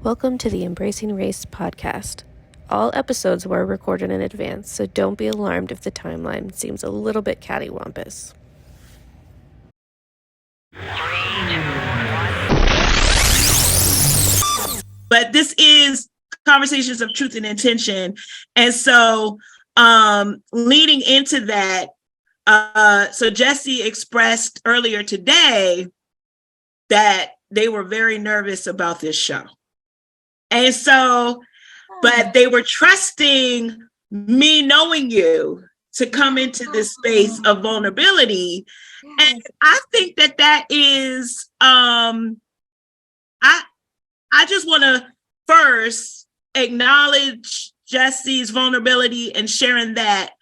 Welcome to the Embracing Race podcast. All episodes were recorded in advance, so don't be alarmed if the timeline seems a little bit cattywampus. But this is Conversations of Truth and Intention. And so leading into that, so Jesse expressed earlier today that they were very nervous about this show. And so, but they were trusting me knowing you to come into this space of vulnerability. And I think that is, I just want to first acknowledge Jesse's vulnerability and sharing that.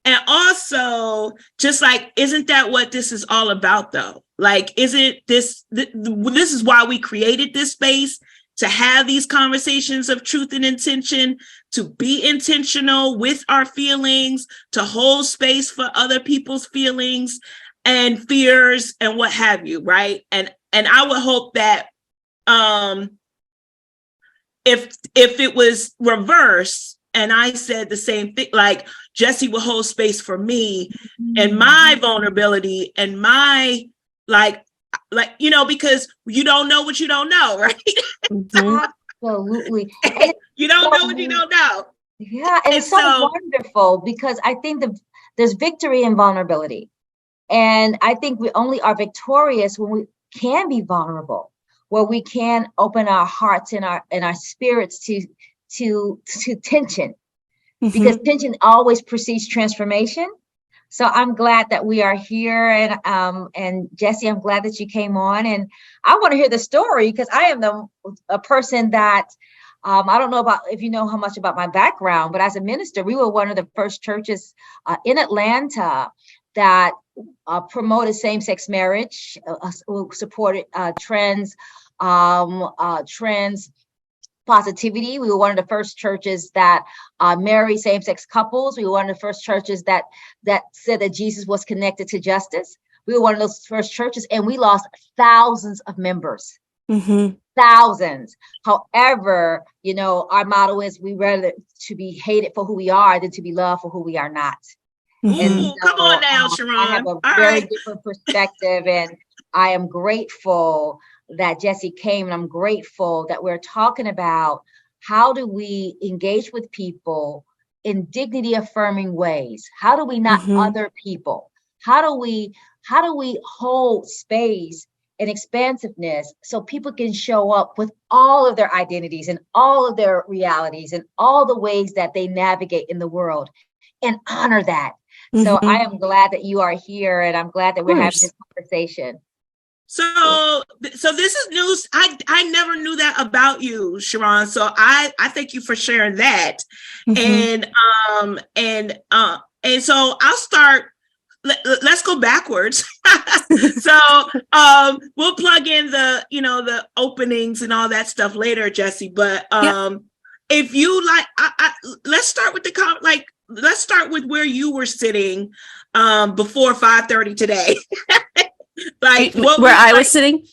And also, just like, isn't that what this is all about, though? Like, isn't this is why we created this space, to have these conversations of truth and intention, to be intentional with our feelings, to hold space for other people's feelings and fears and what have you, right? And I would hope that if it was reversed and I said the same thing, like Jesse will hold space for me and my vulnerability and my like, you know, because you don't know what you don't know, right? Mm-hmm. Absolutely. You don't know what you don't know. Yeah, and it's so wonderful because I think there's victory in vulnerability. And I think we only are victorious when we can be vulnerable, where we can open our hearts and our spirits to tension, because tension always precedes transformation. So I'm glad that we are here, and Jesse, I'm glad that you came on, and I want to hear the story because I am a person that I don't know about if you know how much about my background, but as a minister, we were one of the first churches in Atlanta that promoted same-sex marriage, supported trans positivity. We were one of the first churches that married same-sex couples. We were one of the first churches that said that Jesus was connected to justice. We were one of those first churches, and we lost thousands of members. Thousands. However, you know, our motto is we rather to be hated for who we are than to be loved for who we are not. And so, come on now, SharRon. I have a very different perspective, and I am grateful that Jesse came, and I'm grateful that we're talking about how do we engage with people in dignity affirming ways? How do we not other people? How do we hold space and expansiveness so people can show up with all of their identities and all of their realities and all the ways that they navigate in the world, and honor that? So I am glad that you are here, and I'm glad that we're having this conversation. So this is news. I never knew that about you, SharRon. So I thank you for sharing that. And so I'll start. Let's go backwards. So we'll plug in the openings and all that stuff later, Jesse. But if you like, let's start with let's start with where you were sitting before 5:30 today. Like where I was sitting?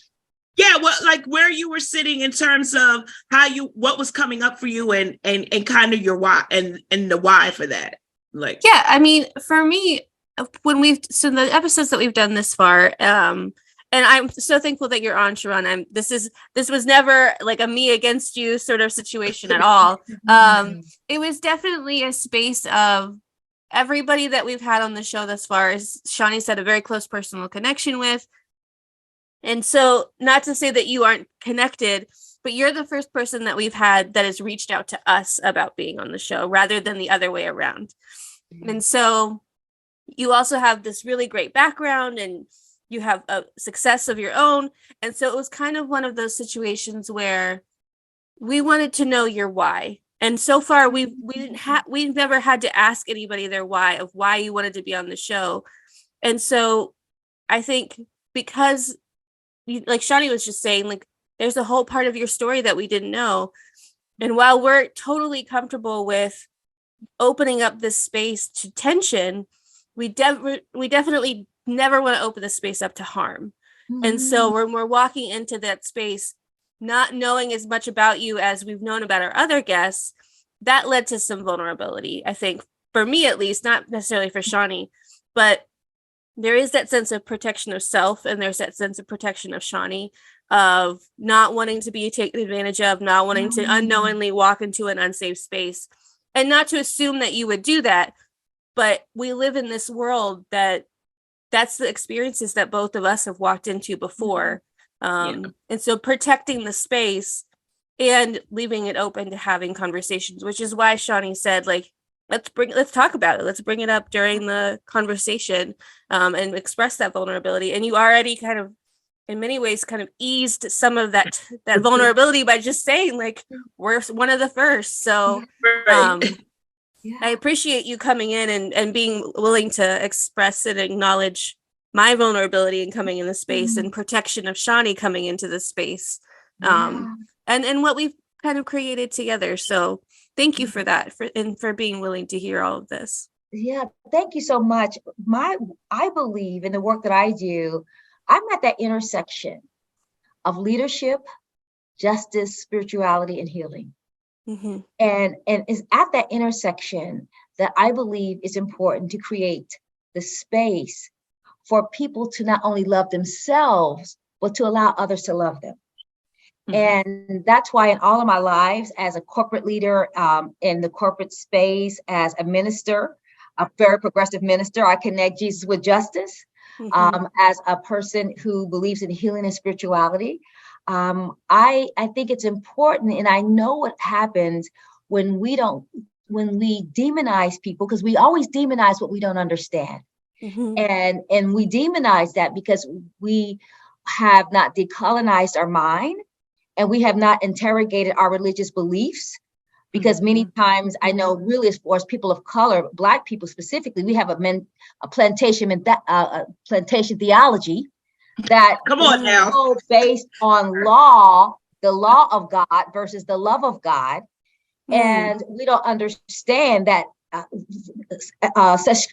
Yeah, where you were sitting in terms of what was coming up for you and kind of your why and the why for that. Like, yeah, I mean, for me, the episodes that we've done this far, and I'm so thankful that you're on, SharRon. This was never like a me against you sort of situation at all. It was definitely a space of everybody that we've had on the show thus far, as Shawnee said, a very close personal connection with. And so, not to say that you aren't connected, but you're the first person that we've had that has reached out to us about being on the show rather than the other way around. And so you also have this really great background and you have a success of your own. And so it was kind of one of those situations where we wanted to know your why. And so far, we've never had to ask anybody their why of why you wanted to be on the show. And so I think because, like Shawnee was just saying, like, there's a whole part of your story that we didn't know. And while we're totally comfortable with opening up this space to tension, we definitely never want to open the space up to harm. And so when we're walking into that space, not knowing as much about you as we've known about our other guests, that led to some vulnerability, I think, for me at least, not necessarily for Shawnee, but there is that sense of protection of self, and there's that sense of protection of Shawnee, of not wanting to be taken advantage of, not wanting to unknowingly walk into an unsafe space, and not to assume that you would do that. But we live in this world that's the experiences that both of us have walked into before. And so protecting the space and leaving it open to having conversations, which is why Shawnee said, like, let's talk about it. Let's bring it up during the conversation, and express that vulnerability. And you already kind of, in many ways, kind of eased some of that vulnerability by just saying, like, we're one of the first. So I appreciate you coming in and being willing to express and acknowledge my vulnerability and coming in the space, and protection of Shawnee coming into the space, and what we've kind of created together. So thank you for that, for being willing to hear all of this. Yeah, thank you so much. I believe in the work that I do, I'm at that intersection of leadership, justice, spirituality, and healing. And it's at that intersection that I believe it's important to create the space for people to not only love themselves, but to allow others to love them. And that's why in all of my lives, as a corporate leader, in the corporate space, as a minister, a very progressive minister, I connect Jesus with justice. As a person who believes in healing and spirituality, I think it's important, and I know what happens when we demonize people, because we always demonize what we don't understand. And we demonize that because we have not decolonized our mind, and we have not interrogated our religious beliefs. Because many times, I know, really, as far as people of color, Black people specifically, we have a plantation theology that come on now, based on law, the law of God versus the love of God. And we don't understand that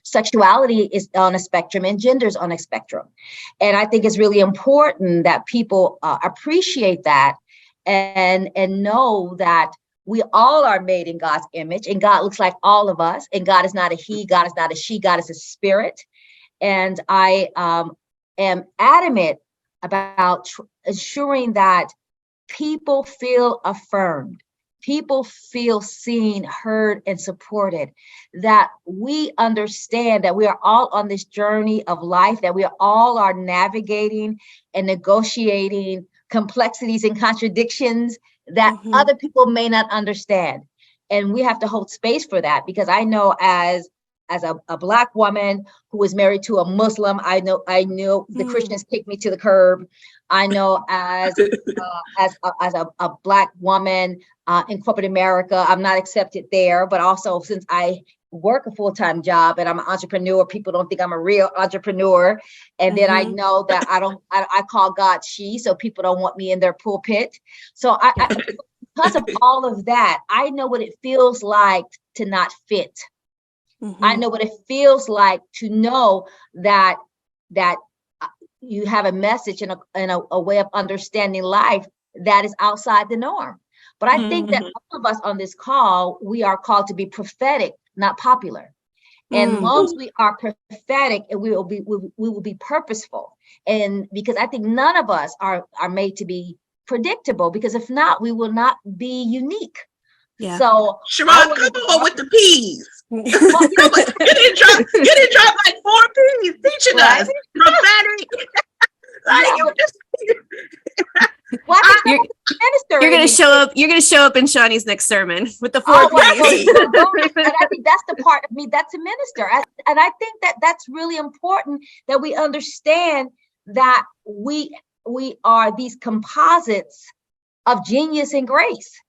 sexuality is on a spectrum and gender is on a spectrum. And I think it's really important that people appreciate that and know that we all are made in God's image, and God looks like all of us. And God is not a he, God is not a she, God is a spirit. And I am adamant about ensuring that people feel affirmed, people feel seen, heard, and supported, that we understand that we are all on this journey of life, that we all are navigating and negotiating complexities and contradictions that other people may not understand. And we have to hold space for that, because I know as a Black woman who was married to a Muslim, I know the Christians kicked me to the curb. I know as a Black woman in corporate America, I'm not accepted there. But also, since I work a full-time job and I'm an entrepreneur, people don't think I'm a real entrepreneur. And then I know that I call God she, so people don't want me in their pulpit. So because of all of that, I know what it feels like to not fit. I know what it feels like to know that you have a message and a way of understanding life that is outside the norm. But I think that all of us on this call, we are called to be prophetic, not popular. And once we are prophetic, and we will be purposeful. And because I think none of us are made to be predictable, because if not, we will not be unique. Yeah. So SharRon, come on with the P's. You didn't drop like 4 P's teaching us prophetic. You're gonna show up. You're gonna show up in Shawnee's next sermon with the 4 P's. And I think that's the part of me that's a minister. And I think that that's really important, that we understand that we are these composites of genius and grace.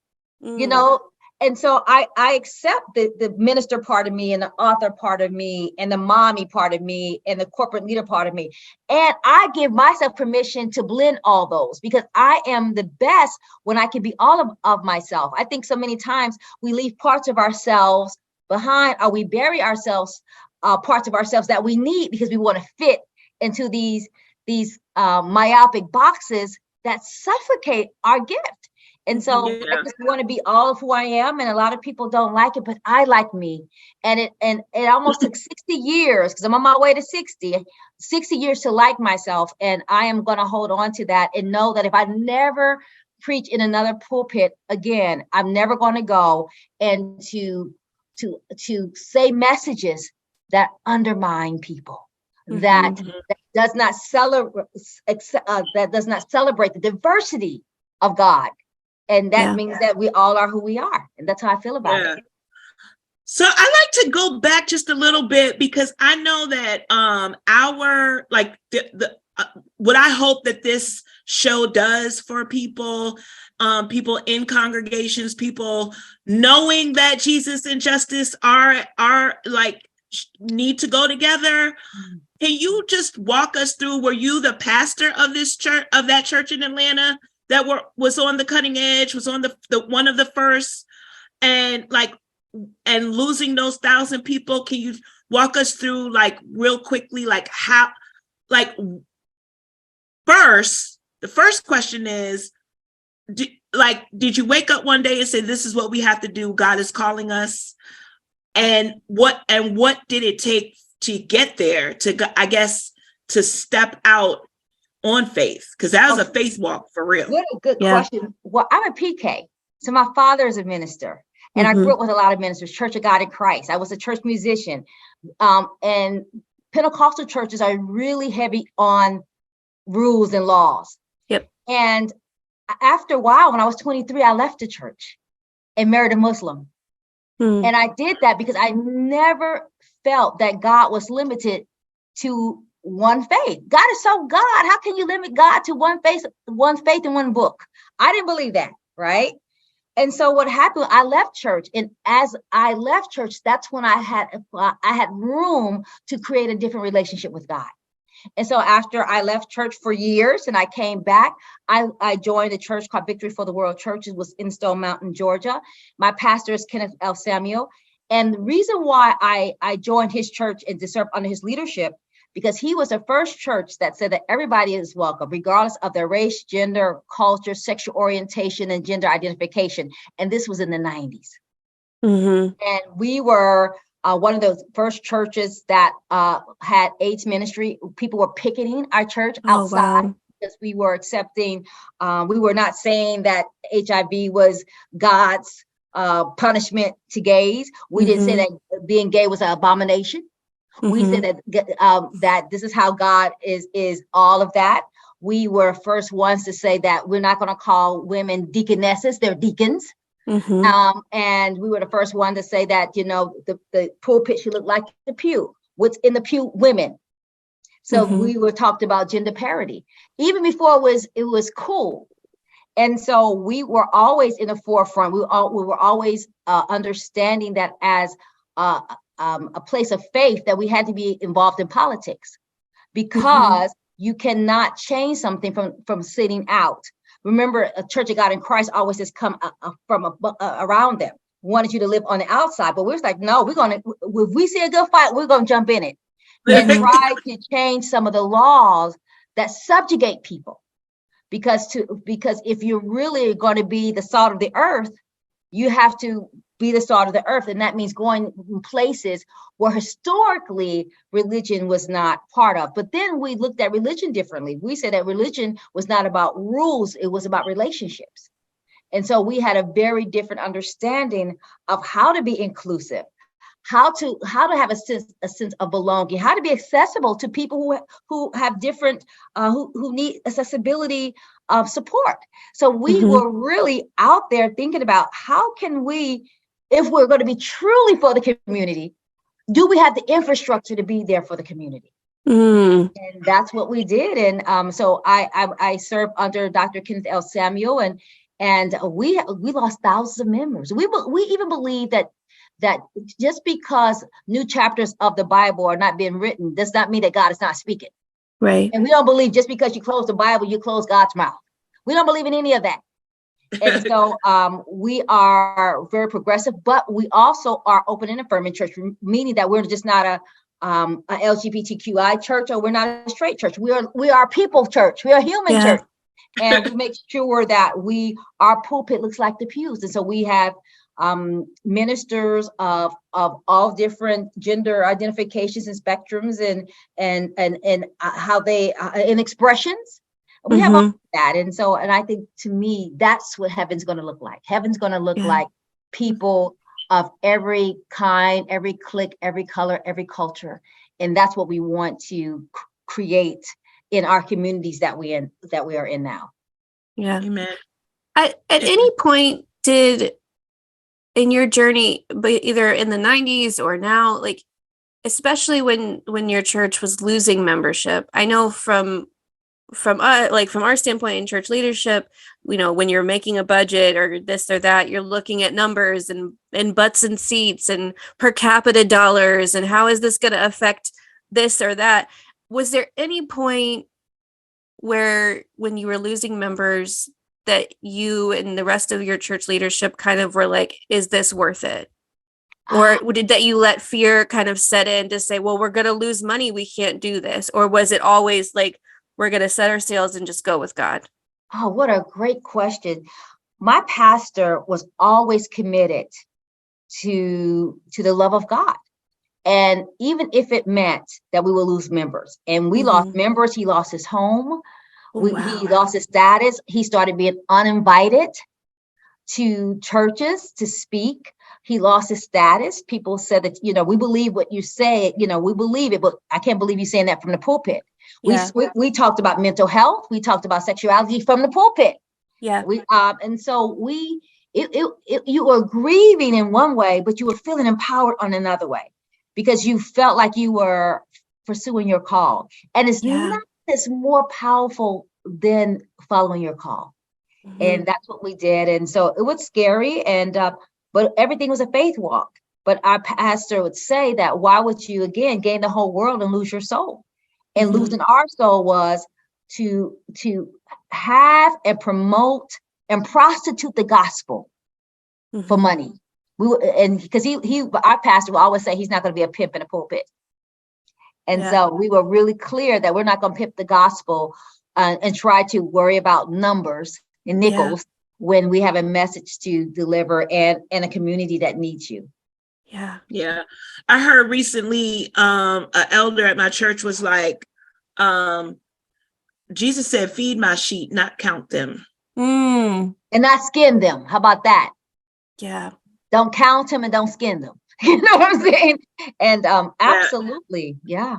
You know. And so I accept the minister part of me, and the author part of me, and the mommy part of me, and the corporate leader part of me. And I give myself permission to blend all those, because I am the best when I can be all of myself. I think so many times we leave parts of ourselves behind, or we bury ourselves, parts of ourselves that we need, because we want to fit into these myopic boxes that suffocate our gift. And so I just want to be all of who I am. And a lot of people don't like it, but I like me. And it almost took 60 years, because I'm on my way to 60 years to like myself. And I am going to hold on to that and know that if I never preach in another pulpit again, I'm never going to go and to say messages that undermine people, that does not celebrate the diversity of God. And that means that we all are who we are. And that's how I feel about it. So I like to go back just a little bit, because I know that what I hope that this show does for people, people in congregations, people knowing that Jesus and justice are like need to go together. Can you just walk us through, were you the pastor of this church, of that church in Atlanta that was on the cutting edge, was on the one of the first, and losing those 1,000 people? Can you walk us through, like, real quickly, like how, like, the first question is, did you wake up one day and say, this is what we have to do, God is calling us? And what did it take to get there, to step out on faith? Because that was a faith walk for real. What a good question. Well, I'm a PK. So my father is a minister, and I grew up with a lot of ministers, Church of God in Christ. I was a church musician. And Pentecostal churches are really heavy on rules and laws. Yep. And after a while, when I was 23, I left the church and married a Muslim. And I did that because I never felt that God was limited to one faith. God is so God. How can you limit God to one faith and one book? I didn't believe that, right? And so what happened, I left church. And as I left church, that's when I had room to create a different relationship with God. And so after I left church for years and I came back, I joined a church called Victory for the World Church. It was in Stone Mountain, Georgia. My pastor is Kenneth L. Samuel. And the reason why I joined his church and to serve under his leadership, because he was the first church that said that everybody is welcome, regardless of their race, gender, culture, sexual orientation, and gender identification. And this was in the 90s. And we were one of those first churches that had AIDS ministry. People were picketing our church outside because we were accepting, we were not saying that HIV was God's punishment to gays. We didn't say that being gay was an abomination. We said that this is how God is all of that. We were first ones to say that we're not going to call women deaconesses, they're deacons. And we were the first one to say that, the pulpit should look like the pew. What's in the pew? Women. So we were talked about gender parity, even before it was cool. And so we were always in the forefront. We were always understanding that as a place of faith, that we had to be involved in politics, because you cannot change something from sitting out. Remember, a Church of God in Christ always has come from around them, wanted you to live on the outside. But we're like, no, if we see a good fight, we're going to jump in it and try to change some of the laws that subjugate people. Because if you're really going to be the salt of the earth, you have to be the salt of the earth. And that means going in places where historically religion was not part of. But then we looked at religion differently. We said that religion was not about rules, it was about relationships. And so we had a very different understanding of how to be inclusive, how to have a sense of belonging, how to be accessible to people who have different, who need accessibility of support. So we were really out there thinking about how can we, if we're going to be truly for the community, do we have the infrastructure to be there for the community? And that's what we did. And so I served under Dr. Kenneth L. Samuel, and we lost thousands of members. We even believe that just because new chapters of the Bible are not being written does not mean that God is not speaking. Right. And we don't believe just because you close the Bible, you close God's mouth. We don't believe in any of that. And so we are very progressive, but we also are open and affirming church, meaning that we're just not a LGBTQI church, or we're not a straight church. We are a people church. We are a human church. And we make sure that our pulpit looks like the pews. And so we have ministers of all different gender identifications and spectrums and how they in expressions. We have all of that. And so, and I think to me, that's what heaven's going to look like. Heaven's going to look like people of every kind, every clique, every color, every culture. And that's what we want to create in our communities that we are in now. Yeah. Amen. At any point in your journey, but either in the 90s or now, like, especially when your church was losing membership, I know from our standpoint in church leadership, when you're making a budget or this or that, you're looking at numbers and butts and seats and per capita dollars and how is this going to affect this or that. Was there any point where when you were losing members that you and the rest of your church leadership kind of were like, is this worth it? Or did that you let fear kind of set in to say, well, we're going to lose money, we can't do this? Or was it always like, we're going to set our sails and just go with God? Oh, what a great question. My pastor was always committed to the love of God. And even if it meant that we will lose members, and we lost members, he lost his home. He lost his status. He started being uninvited to churches to speak. He lost his status. People said that, we believe what you say, we believe it, but I can't believe you saying that from the pulpit. Yeah. We talked about mental health. We talked about sexuality from the pulpit. Yeah. And so you were grieving in one way, but you were feeling empowered on another way because you felt like you were pursuing your call. And it's nothing that's more powerful than following your call. And that's what we did. And so it was scary, but everything was a faith walk. But our pastor would say that why would you again gain the whole world and lose your soul? And losing our soul was to have and promote and prostitute the gospel for money. Because our pastor will always say he's not going to be a pimp in a pulpit. And so we were really clear that we're not going to pimp the gospel and try to worry about numbers and nickels when we have a message to deliver and a community that needs you. Yeah. I heard recently an elder at my church was like, Jesus said, feed my sheep, not count them. And not skin them. How about that? Yeah. Don't count them and don't skin them. You know what I'm saying? And absolutely. Yeah.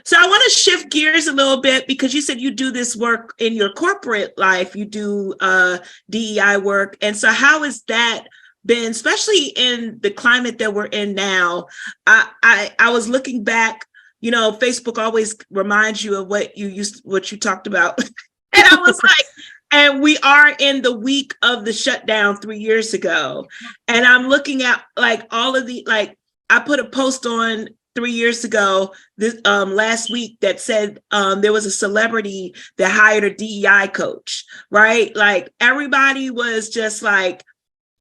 So I want to shift gears a little bit because you said you do this work in your corporate life. You do DEI work. And so how has that been, especially in the climate that we're in now? I was looking back, Facebook always reminds you of what you talked about. And I was like, and we are in the week of the shutdown 3 years ago. And I'm looking at like all of I put a post on 3 years ago, this last week, that said there was a celebrity that hired a DEI coach, right? Like everybody was just like,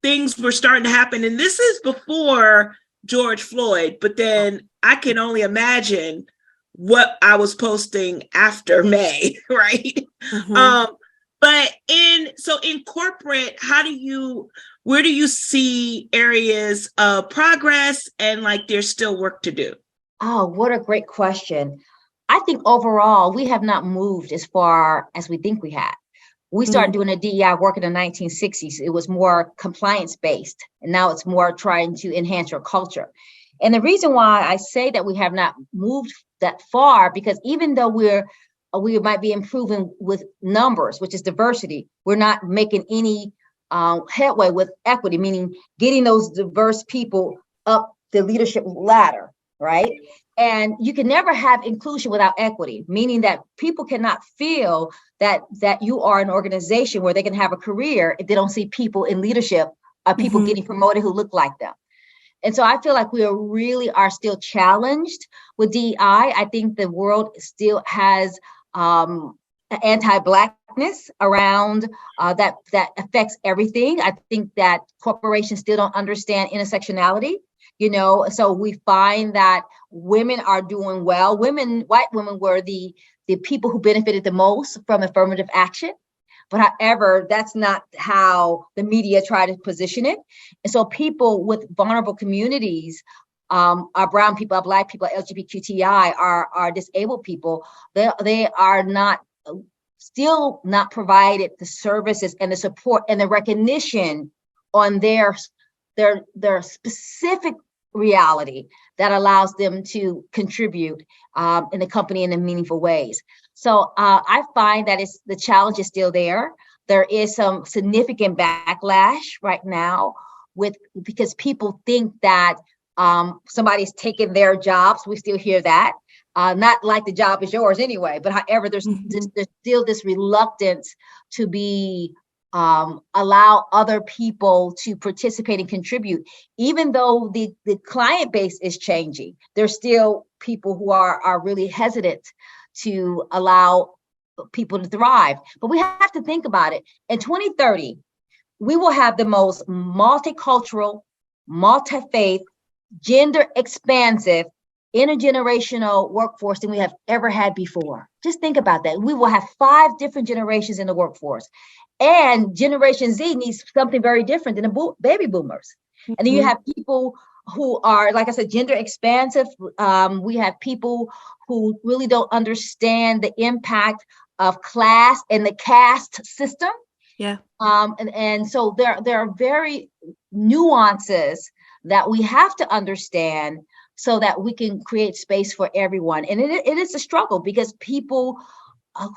things were starting to happen. And this is before George Floyd, but then I can only imagine what I was posting after May, right? But in corporate, where do you see areas of progress and like there's still work to do? Oh, what a great question. I think overall, we have not moved as far as we think we had. We started doing a DEI work in the 1960s. It was more compliance-based, and now it's more trying to enhance your culture. And the reason why I say that we have not moved that far, because even though we might be improving with numbers, which is diversity, we're not making any headway with equity, meaning getting those diverse people up the leadership ladder, right? And you can never have inclusion without equity, meaning that people cannot feel that you are an organization where they can have a career if they don't see people in leadership, people getting promoted who look like them. And so I feel like we are still challenged with DEI. I think the world still has anti-Blackness around that affects everything. I think that corporations still don't understand intersectionality. So we find that women are doing well. White women were the the people who benefited the most from affirmative action. But however, that's not how the media try to position it. And so people with vulnerable communities, our brown people, our Black people, LGBTQI, are disabled people, they are not still not provided the services and the support and the recognition on their specific reality that allows them to contribute in the company in meaningful ways. So I find that the challenge is still there. There is some significant backlash right now because people think that somebody's taking their jobs. We still hear that. Not like the job is yours anyway, but however, there's still this reluctance to be allow other people to participate and contribute. Even though the client base is changing, there's still people who are really hesitant to allow people to thrive. But we have to think about it. In 2030, we will have the most multicultural, multi-faith, gender expansive, intergenerational workforce than we have ever had before. Just think about that. We will have 5 different generations in the workforce. And Generation Z needs something very different than the baby boomers. Mm-hmm. And then you have people who are, like I said, gender expansive. We have people who really don't understand the impact of class and the caste system. Yeah. And so there are very nuances that we have to understand so that we can create space for everyone. And it is a struggle because people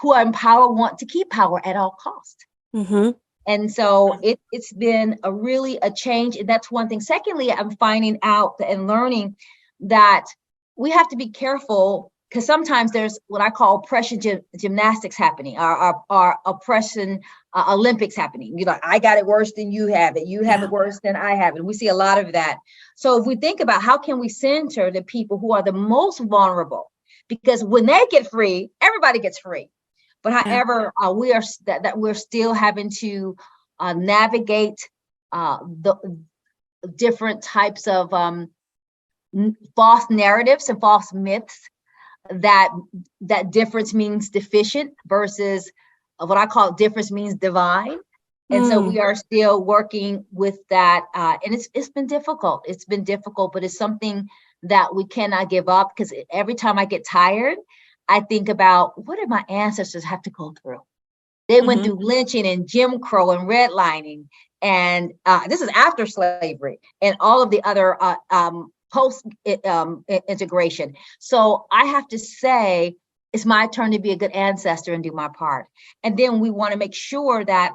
who are in power want to keep power at all costs. Mm-hmm. And so it's been a change. And that's one thing. Secondly, I'm finding out and learning that we have to be careful because sometimes there's what I call oppression gymnastics happening, our oppression Olympics happening. You know, I got it worse than you have it. You have it worse than I have it. We see a lot of that. So if we think about how can we center the people who are the most vulnerable, because when they get free, everybody gets free. But however, we're still having to navigate the different types of false narratives and false myths that difference means deficient versus what I call difference means divine. And so we are still working with that. And it's been difficult. It's been difficult, but it's something that we cannot give up because every time I get tired, I think about what did my ancestors have to go through? They went through lynching and Jim Crow and redlining. And this is after slavery and all of the other post integration. So I have to say, it's my turn to be a good ancestor and do my part. And then we want to make sure that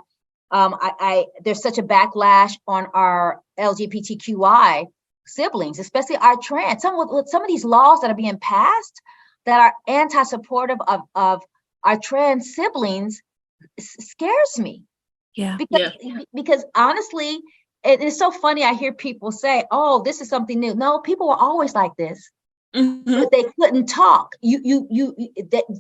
there's such a backlash on our LGBTQI siblings, especially our trans. Some of these laws that are being passed that are anti-supportive of our trans siblings scares me. Yeah. Because honestly, it's so funny. I hear people say, "Oh, this is something new." No, people were always like this, but they couldn't talk.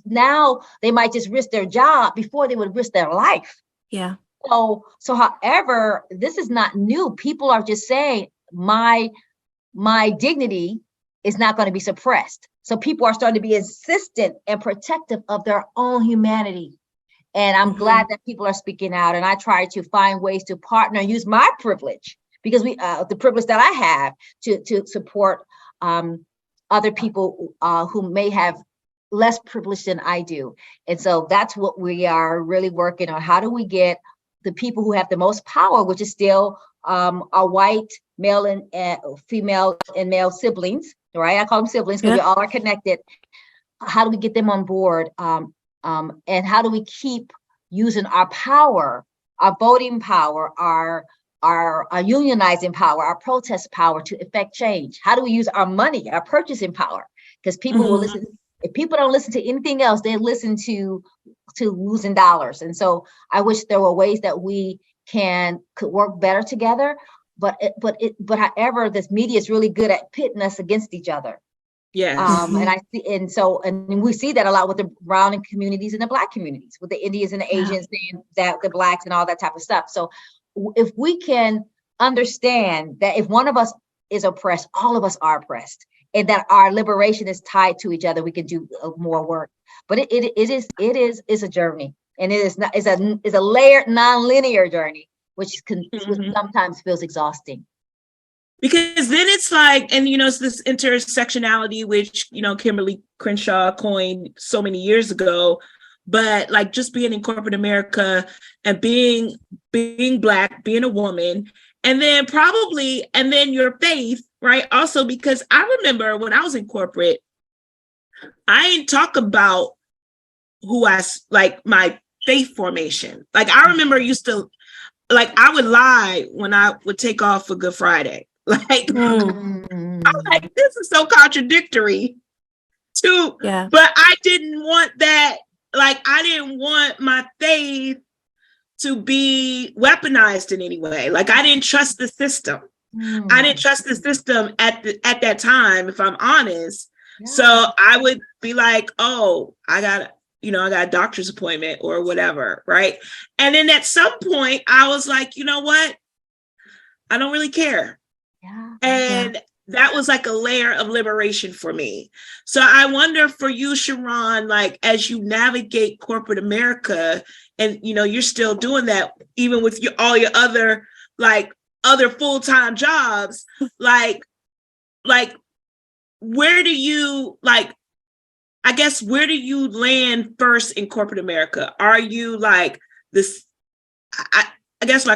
Now they might just risk their job before they would risk their life. Yeah. So however, this is not new. People are just saying my dignity is not going to be suppressed. So people are starting to be insistent and protective of their own humanity. And I'm glad that people are speaking out. And I try to find ways to partner and use my privilege because the privilege that I have to support other people who may have less privilege than I do. And so that's what we are really working on. How do we get the people who have the most power, which is still our white male and female and male siblings, right? I call them siblings because we all are connected. How do we get them on board? And how do we keep using our power, our voting power, our unionizing power, our protest power to effect change? How do we use our money, our purchasing power? Because people will listen. If people don't listen to anything else, they listen to losing dollars. And so I wish there were ways that we could work better together. But however, this media is really good at pitting us against each other. Yes. And we see that a lot with the brown communities and the Black communities, with the Indians and the Asians saying that the Blacks and all that type of stuff. So if we can understand that if one of us is oppressed, all of us are oppressed. and that our liberation is tied to each other, we can do more work. But it is a journey, and it is not is a layered, non-linear journey, which sometimes feels exhausting. Because then it's like, and it's this intersectionality, which Kimberly Crenshaw coined so many years ago. But like just being in corporate America and being Black, being a woman, and then your faith, right? Also, because I remember when I was in corporate, I didn't talk about my faith formation. Like I remember I would lie when I would take off for Good Friday. Like, I'm like, this is so contradictory but I didn't want that. Like, I didn't want my faith to be weaponized in any way. Like, I didn't trust the system. I didn't trust the system at that time, if I'm honest. Yeah. So I would be like, oh, I got a doctor's appointment or whatever, right? And then at some point, I was like, you know what? I don't really care. Yeah. And that was like a layer of liberation for me. So I wonder for you, SharRon, like as you navigate corporate America, and you're still doing that even with all your other full-time jobs, like where do you where do you land first in corporate America? Are you like this? I guess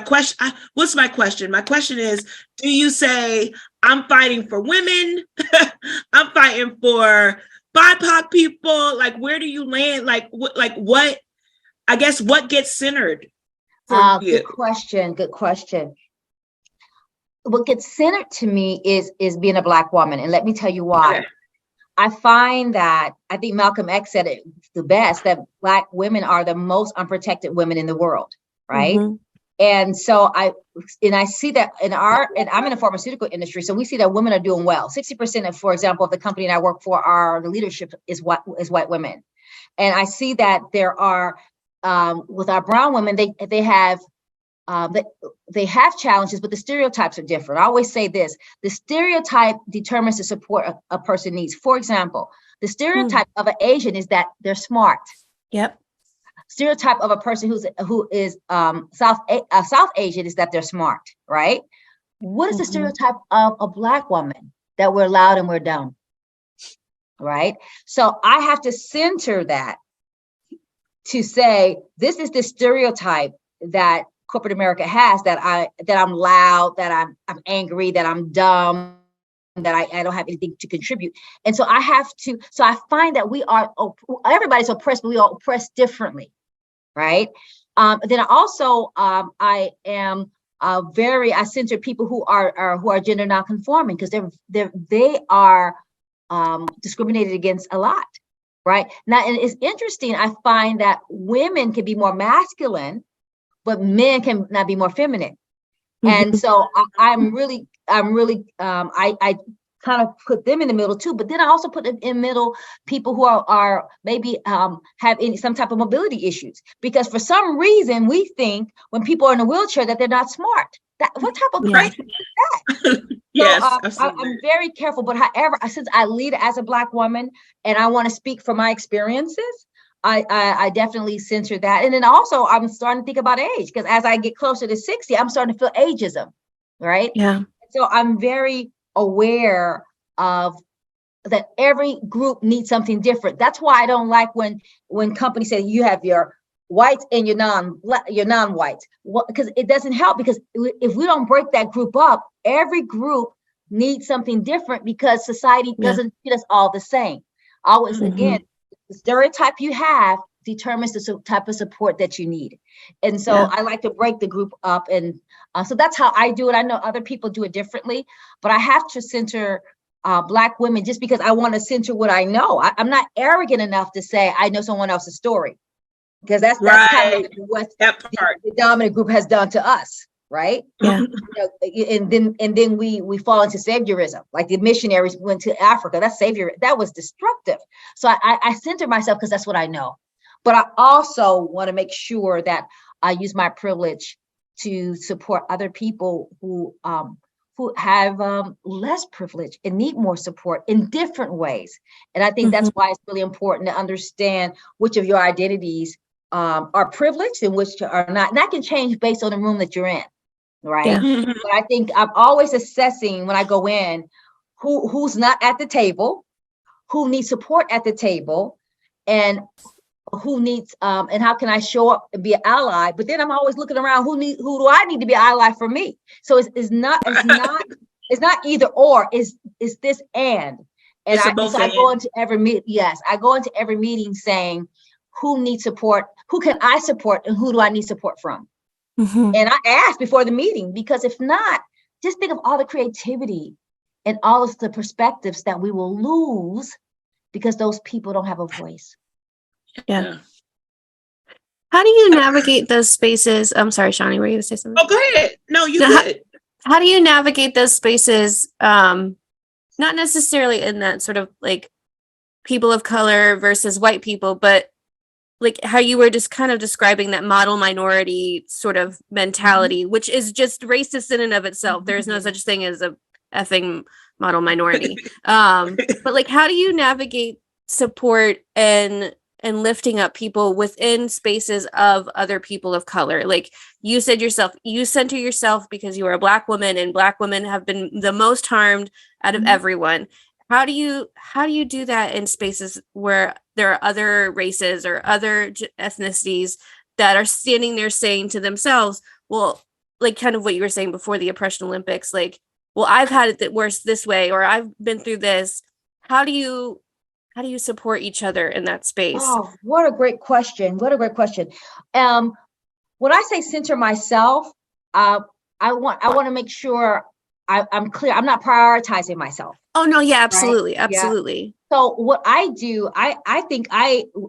what's my question? My question is, do you say, I'm fighting for women, I'm fighting for BIPOC people? Like, where do you land? What gets centered for you? Good question. What gets centered to me is being a Black woman. And let me tell you why. Okay. I find that, I think Malcolm X said it the best, that Black women are the most unprotected women in the world, right? Mm-hmm. And so I see that and I'm in the pharmaceutical industry, so we see that women are doing well. 60% of, for example, of the company that I work for, the leadership is white women. And I see that there are, with our brown women, they have challenges, but the stereotypes are different. I always say this: the stereotype determines the support a person needs. For example, the stereotype of an Asian is that they're smart. Yep. Stereotype of a person who is South Asian is that they're smart, right? What is the stereotype of a Black woman? That we're loud and we're dumb, right? So I have to center that to say, this is the stereotype that corporate America has, that I'm loud, that I'm angry, that I'm dumb, that I don't have anything to contribute. And so I find that everybody's oppressed, but we are oppressed differently. Right. Then also I am I center people who are gender nonconforming, because they are discriminated against a lot. Right now, and it's interesting. I find that women can be more masculine, but men can not be more feminine. And so I kind of put them in the middle too, but then I also put in the middle people who are maybe have some type of mobility issues, because for some reason we think when people are in a wheelchair that they're not smart. What type of crazy is that? Yes, so, I'm very careful, but however, since I lead as a Black woman and I want to speak from my experiences, I definitely censor that. And then also I'm starting to think about age, because as I get closer to 60, I'm starting to feel ageism, right? Yeah. So I'm very aware of that every group needs something different. That's why I don't like when companies say you have your whites and your non-whites, because it doesn't help, because if we don't break that group up, every group needs something different, because society doesn't treat us all the same. Always, again, the stereotype you have determines the type of support that you need. And so I like to break the group up. And so that's how I do it. I know other people do it differently, but I have to center Black women just because I want to center what I know. I'm not arrogant enough to say I know someone else's story, because that's kind of what the dominant group has done to us. Right. Yeah. And then we fall into saviorism, like the missionaries went to Africa. That's savior. That was destructive. So I center myself because that's what I know. But I also want to make sure that I use my privilege to support other people who who have less privilege and need more support in different ways. And I think that's why it's really important to understand which of your identities are privileged and which are not. And that can change based on the room that you're in, right? Yeah. But I think I'm always assessing when I go in who's not at the table, who needs support at the table, and who needs and how can I show up and be an ally. But then I'm always looking around, who do I need to be an ally for me? So it's not either or, is this and I go into every meeting. Yes, I go into every meeting saying who needs support, who can I support, and who do I need support from? And I ask before the meeting, because if not, just think of all the creativity and all of the perspectives that we will lose because those people don't have a voice. Yeah. How do you navigate those spaces? I'm sorry, Shawnee, were you going to say something? Oh, go ahead. No, you good. How do you navigate those spaces? Not necessarily in that sort of like people of color versus white people, but like how you were just kind of describing that model minority sort of mentality, which is just racist in and of itself. There's no such thing as a effing model minority. But like, how do you navigate support and lifting up people within spaces of other people of color? Like you said yourself, you center yourself because you are a Black woman, and Black women have been the most harmed out of everyone. How do you do that in spaces where there are other races or other ethnicities that are standing there saying to themselves, well, like kind of what you were saying before the Oppression Olympics, like, well, I've had it worse this way, or I've been through this. How do you support each other in that space? Oh, what a great question. What a great question. When I say center myself, I want to make sure I'm clear. I'm not prioritizing myself. Oh, no. Yeah, absolutely. Right? Absolutely. Yeah. So what I do, I think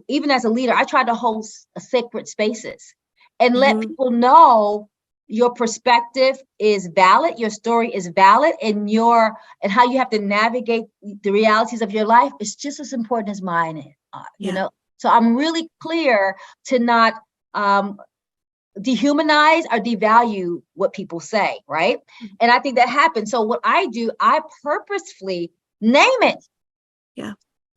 even as a leader, I try to hold sacred spaces and let people know your perspective is valid, your story is valid, and how you have to navigate the realities of your life is just as important as mine. You know, so I'm really clear to not dehumanize or devalue what people say, right? And I think that happens. So what I do, I purposefully name it. Yeah.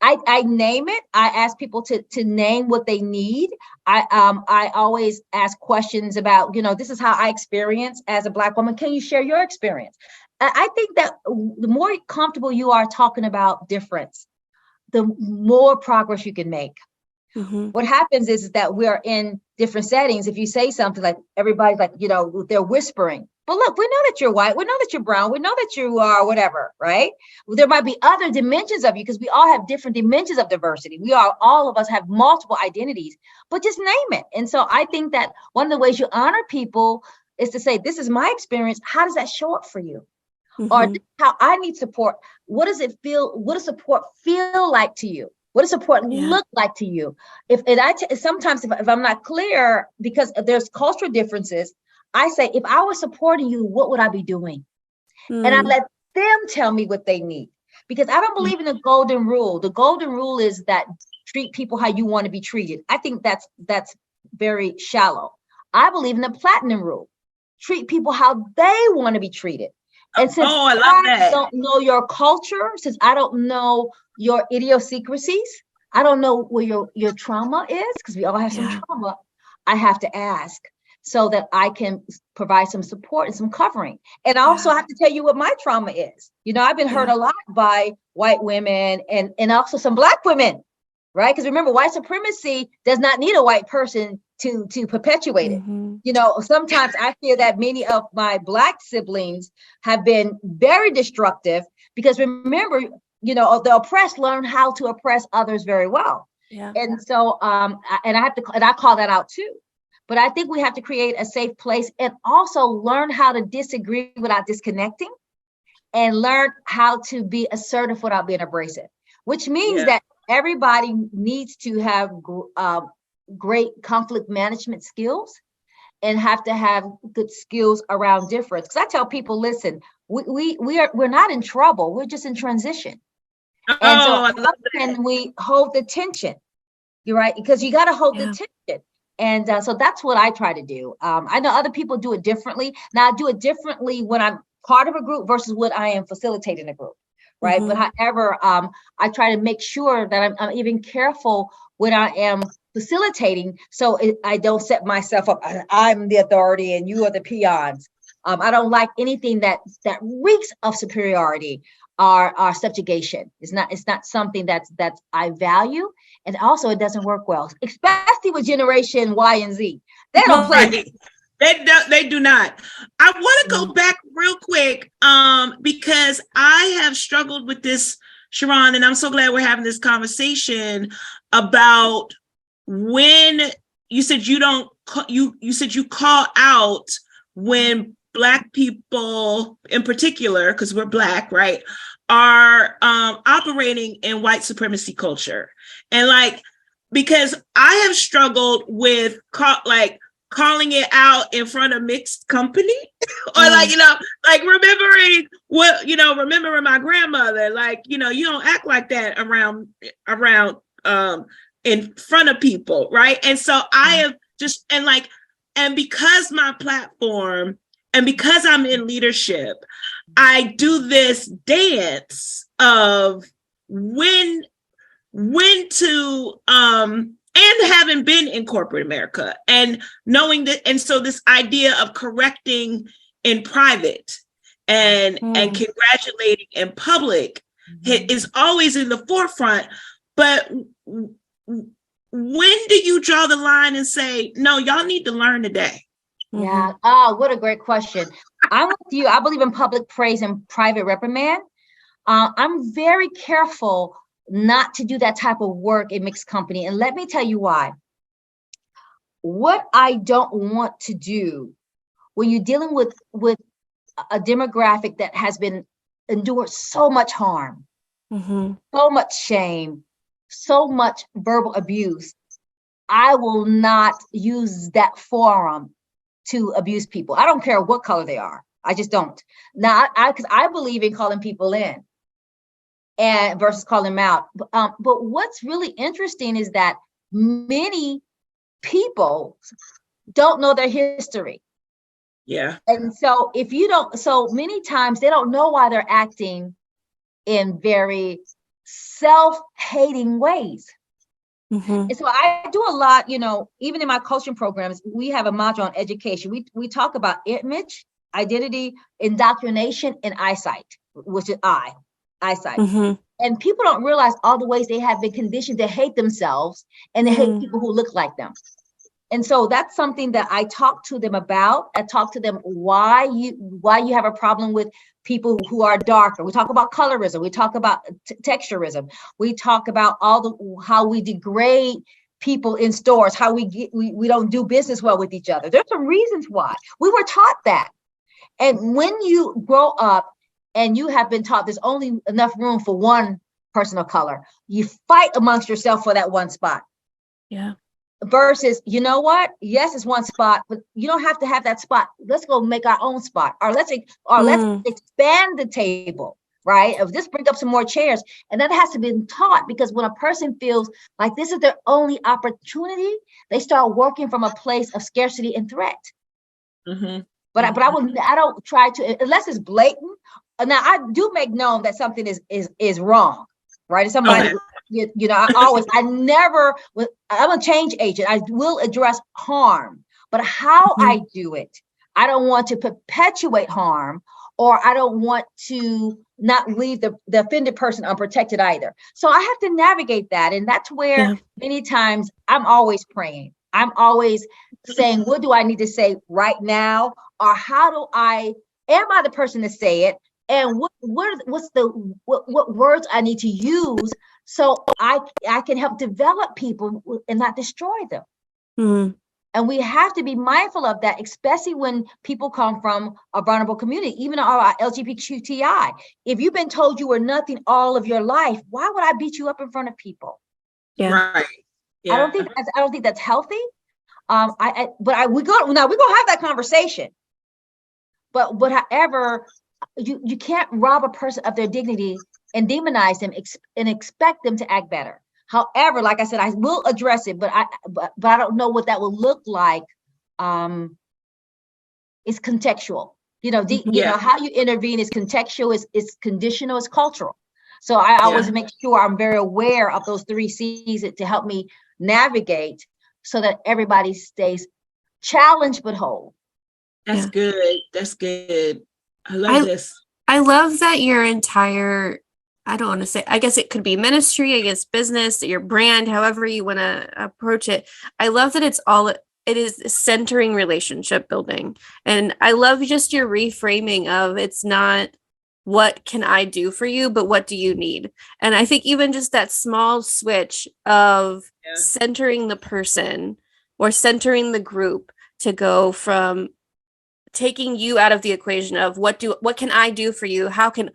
I name it. I ask people to name what they need. I always ask questions about, this is how I experience as a Black woman. Can you share your experience? I think that the more comfortable you are talking about difference, the more progress you can make. What happens is that we're in different settings. If you say something like everybody's like, they're whispering. But look, we know that you're white. We know that you're brown. We know that you are whatever, right? There might be other dimensions of you because we all have different dimensions of diversity. All of us have multiple identities, but just name it. And so I think that one of the ways you honor people is to say, this is my experience. How does that show up for you? Or how I need support. What does it feel? What does support feel like to you? What does support look like to you? Sometimes if I'm not clear, because there's cultural differences, I say, if I was supporting you, what would I be doing? And I let them tell me what they need, because I don't believe in the golden rule. The golden rule is that treat people how you want to be treated. I think that's very shallow. I believe in the platinum rule. Treat people how they want to be treated. And since I don't know your culture, since I don't know your idiosyncrasies, I don't know where your trauma is, because we all have some trauma, I have to ask so that I can provide some support and some covering. And I also have to tell you what my trauma is. I've been hurt a lot by white women and also some Black women, right? Because remember, white supremacy does not need a white person to perpetuate it. Sometimes I feel that many of my Black siblings have been very destructive because remember, the oppressed learn how to oppress others very well. Yeah. And so, and I call that out too. But I think we have to create a safe place and also learn how to disagree without disconnecting, and learn how to be assertive without being abrasive, which means that everybody needs to have great conflict management skills and have to have good skills around difference. Because I tell people, listen, we're not in trouble. We're just in transition. And so how can we hold the tension? You're right, because you got to hold the tension. And so that's what I try to do. I know other people do it differently. Now I do it differently when I'm part of a group versus what I am facilitating a group, right? But however, I try to make sure that I'm even careful when I am facilitating, so I don't set myself up. I'm the authority and you are the peons. I don't like anything that reeks of superiority or subjugation. It's not something that's I value, and also it doesn't work well, especially with Generation Y and Z. They don't play. They do not. I want to go back real quick because I have struggled with this, SharRon, and I'm so glad we're having this conversation about when you said you said you call out when Black people in particular, because we're Black, right, are operating in white supremacy culture. And like, because I have struggled with calling it out in front of mixed company or remembering remembering my grandmother, you don't act like that around in front of people, right? And so I have just, and because my platform and because I'm in leadership, I do this dance of when to and having been in corporate America and knowing that, and so this idea of correcting in private and congratulating in public is always in the forefront. But when do you draw the line and say, no, y'all need to learn today? Yeah. Oh, what a great question. I'm with you. I believe in public praise and private reprimand. I'm very careful not to do that type of work in mixed company. And let me tell you why. What I don't want to do when you're dealing with a demographic that has been endured so much harm, so much shame, so much verbal abuse, I will not use that forum to abuse people. I don't care what color they are. I just don't. Now, because I believe in calling people in and versus calling them out. But what's really interesting is that many people don't know their history. Yeah. And so if you don't, so many times they don't know why they're acting in very self-hating ways. And so I do a lot, even in my coaching programs, we have a module on education. We talk about image, identity, indoctrination, and eyesight, which is eyesight. And people don't realize all the ways they have been conditioned to hate themselves and to hate people who look like them. And so that's something that I talk to them about. I talk to them why you have a problem with people who are darker. We talk about colorism. We talk about texturism. We talk about how we degrade people in stores, how we don't do business well with each other. There's some reasons why. We were taught that. And when you grow up and you have been taught there's only enough room for one person of color, you fight amongst yourself for that one spot. Yeah. Versus, you know what? Yes, it's one spot, but you don't have to have that spot. Let's go make our own spot, or let's expand the table, right? Of just bring up some more chairs, and that has to be taught, because when a person feels like this is their only opportunity, they start working from a place of scarcity and threat. But I don't try to, unless it's blatant. Now I do make known that something is wrong, right? If somebody. Okay. I'm a change agent. I will address harm, but how I do it, I don't want to perpetuate harm, or I don't want to not leave the offended person unprotected either. So I have to navigate that. And that's where many times I'm always praying. I'm always saying, what do I need to say right now? Or am I the person to say it? And what words I need to use so I can help develop people and not destroy them. And we have to be mindful of that, especially when people come from a vulnerable community, even our LGBTQI. If you've been told you were nothing all of your life, why would I beat you up in front of people? Yeah. Right. Yeah. I don't think that's healthy. We're gonna have that conversation. But however, you can't rob a person of their dignity and demonize them and expect them to act better. However, like I said, I will address it, but I don't know what that will look like. It's contextual, You know, how you intervene is contextual, is conditional, is cultural. So I always make sure I'm very aware of those 3 C's to help me navigate so that everybody stays challenged but whole. That's good. That's good. I love this. I love that your entire, I don't want to say, I guess it could be ministry, I guess business, your brand, however you want to approach it. I love that it is centering relationship building. And I love just your reframing of, it's not what can I do for you, but what do you need? And I think even just that small switch of centering the person or centering the group to go from taking you out of the equation of what can I do for you? How can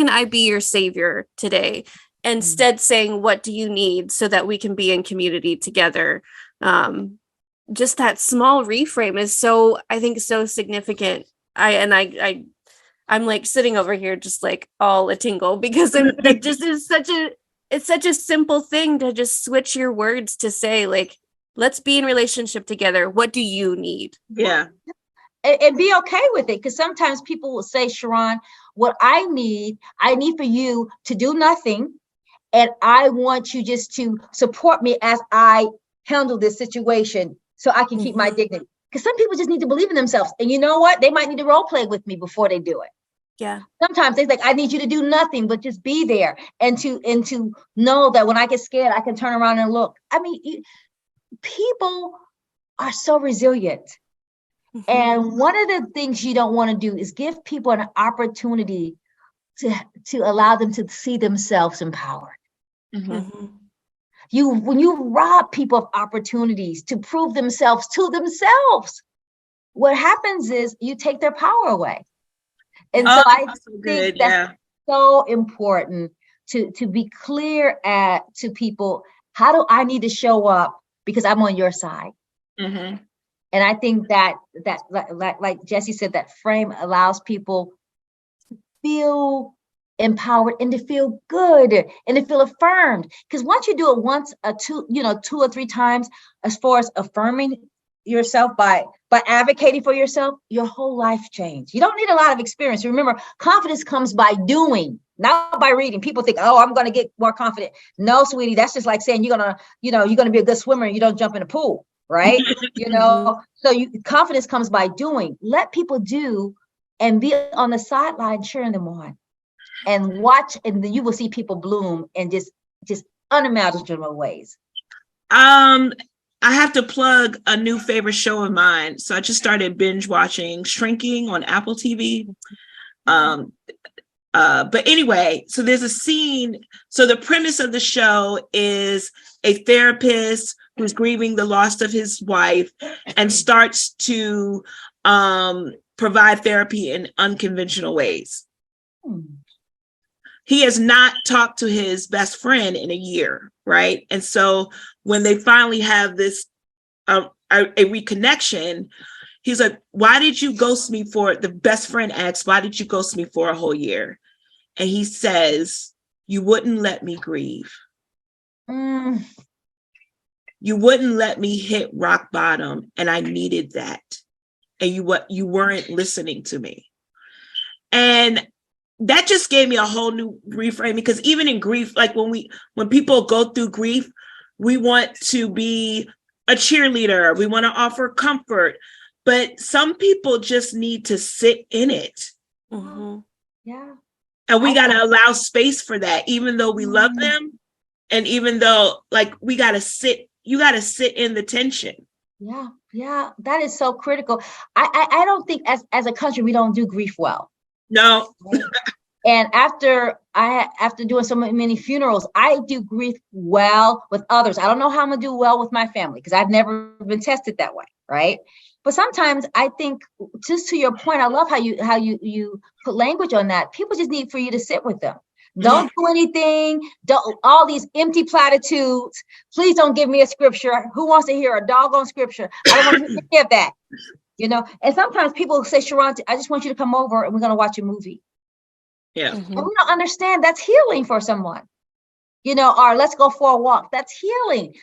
I be your savior today? Instead saying, what do you need so that we can be in community together? Just that small reframe is so, I think, so significant. I'm like sitting over here just like all a tingle because that just is such a simple thing to just switch your words to say, like, let's be in relationship together. What do you need? Yeah. And be okay with it, because sometimes people will say, SharRon, what I need for you to do nothing, and I want you just to support me as I handle this situation so I can keep my dignity. Because some people just need to believe in themselves, and you know what? They might need to role play with me before they do it. Yeah. Sometimes they like, I need you to do nothing but just be there, and to know that when I get scared, I can turn around and look. I mean, people are so resilient. And one of the things you don't want to do is give people an opportunity to allow them to see themselves empowered. When you rob people of opportunities to prove themselves to themselves, what happens is you take their power away. And so I think that's so important to be clear to people, how do I need to show up because I'm on your side? And I think that like Jesse said, that frame allows people to feel empowered and to feel good and to feel affirmed. Because once you do it once, 2 or 3 times, as far as affirming yourself by advocating for yourself, your whole life changes. You don't need a lot of experience. Remember, confidence comes by doing, not by reading. People think, oh, I'm going to get more confident. No, sweetie, that's just like saying you're going to be a good swimmer and you don't jump in a pool. Right? So confidence comes by doing. Let people do and be on the sideline cheering them on, and watch, and then you will see people bloom in just unimaginable ways. I have to plug a new favorite show of mine. So I just started binge watching Shrinking on Apple TV. But anyway, so there's a scene. So the premise of the show is a therapist who's grieving the loss of his wife and starts to provide therapy in unconventional ways. He has not talked to his best friend in a year, right? And so when they finally have this a reconnection, he's like, why did you ghost me the best friend asks, why did you ghost me for a whole year? And he says, you wouldn't let me grieve. You wouldn't let me hit rock bottom, and I needed that. And you weren't listening to me. And that just gave me a whole new reframe, because even in grief, like when people go through grief, we want to be a cheerleader. We want to offer comfort, but some people just need to sit in it. Yeah. And we got to allow space for that, even though we love them. And even though, like, you got to sit in the tension. Yeah, that is so critical. I don't think as a country, we don't do grief well. No. And after doing so many funerals, I do grief well with others. I don't know how I'm gonna do well with my family, because I've never been tested that way, right? But sometimes I think, just to your point, I love how you put language on that. People just need for you to sit with them. Don't do anything. Don't all these empty platitudes. Please don't give me a scripture. Who wants to hear a doggone scripture? I don't want to hear any of that. And sometimes people say, SharRon, I just want you to come over and we're going to watch a movie. Yeah. And we don't understand that's healing for someone. Or let's go for a walk. That's healing.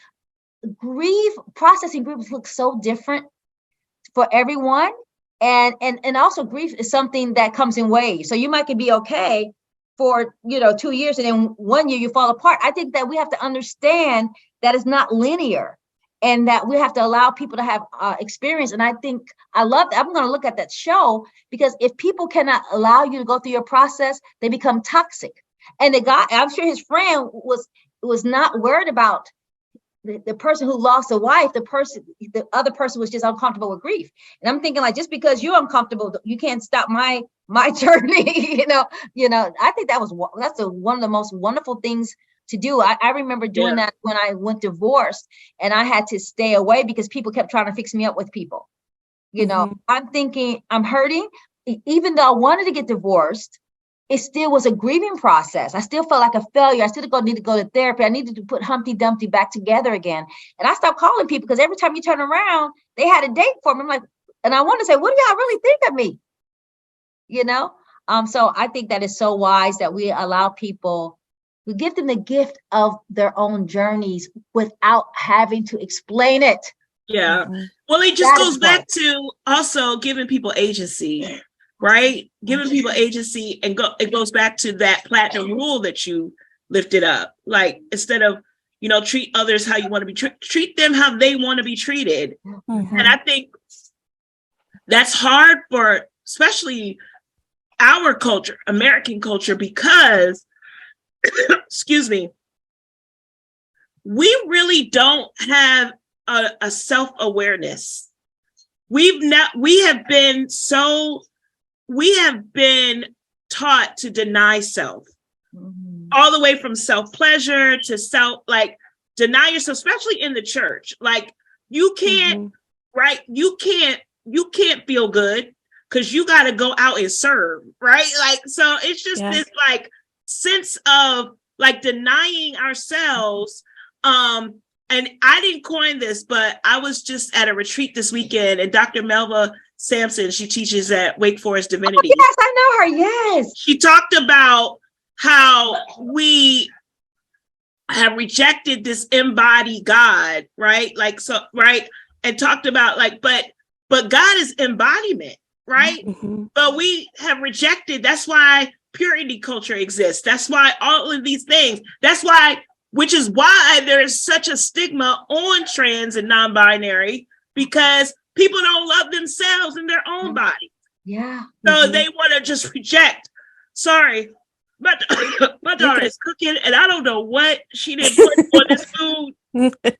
Processing grief looks so different for everyone. And also grief is something that comes in waves. So you might can be okay for 2 years, and then 1 year you fall apart. I think that we have to understand that it's not linear, and that we have to allow people to have experience. And I think I love that. I'm going to look at that show, because if people cannot allow you to go through your process, they become toxic. And the guy, I'm sure his friend was not worried about the person who lost a wife. The other person was just uncomfortable with grief. And I'm thinking, like, just because you're uncomfortable, you can't stop my journey. I think that's one of the most wonderful things to do. I remember doing that when I went divorced, and I had to stay away because people kept trying to fix me up with people. I'm thinking, I'm hurting. Even though I wanted to get divorced, it still was a grieving process. I still felt like a failure. I still need to go to therapy. I needed to put Humpty Dumpty back together again. And I stopped calling people, because every time you turn around, they had a date for me. I'm like, and I want to say, what do y'all really think of me? So I think that is so wise that we allow people, we give them the gift of their own journeys without having to explain it. Yeah. Well, it just goes back to also giving people agency. Right? Giving people agency, and it goes back to that platinum rule that you lifted up. Like, instead of, treat others how you want to be treat them how they want to be treated. Mm-hmm. And I think that's hard for especially our culture, American culture, because, excuse me, we really don't have a self-awareness. We have been taught to deny self, all the way from self-pleasure to deny yourself, especially in the church. Like, you can't, right? You can't feel good because you got to go out and serve, right? Like, so it's just this sense of denying ourselves. And I didn't coin this, but I was just at a retreat this weekend, and Dr. Melva Sampson, she teaches at Wake Forest Divinity. Oh, yes, I know her. Yes. She talked about how we have rejected this embodied God, right? Right. And talked about but God is embodiment, right? Mm-hmm. But we have rejected. That's why purity culture exists. That's why all of these things, which is why there is such a stigma on trans and non-binary, because people don't love themselves in their own body. Yeah. So they want to just reject. Sorry, my daughter is cooking, and I don't know what she didn't put on this food,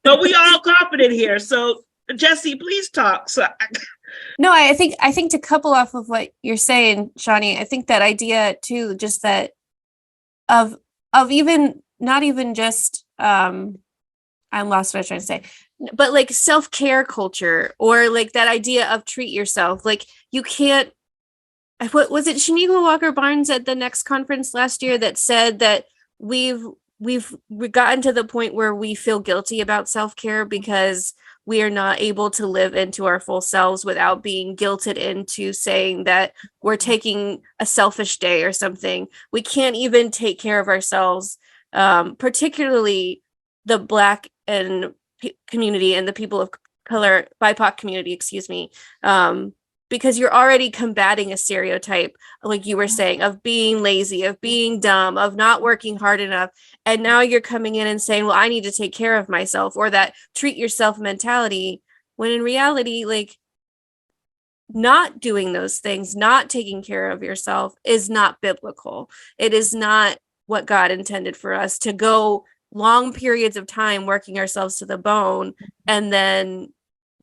but we all confident here. So, Jessie, please talk. No, I think to couple off of what you're saying, Shawnee, I think that idea too, just that of even not even just I lost what I was trying to say, but self-care culture, or that idea of treat yourself. You can't, what was it, Shaniqua Walker Barnes at the Next conference last year that said that we've gotten to the point where we feel guilty about self-care because we are not able to live into our full selves without being guilted into saying that we're taking a selfish day or something. We can't even take care of ourselves, particularly the Black and community and the people of color, BIPOC community, because you're already combating a stereotype, like you were saying, of being lazy, of being dumb, of not working hard enough. And now you're coming in and saying, well, I need to take care of myself, or that treat yourself mentality, when in reality, not doing those things, not taking care of yourself is not biblical. It is not what God intended for us, to go long periods of time working ourselves to the bone, and then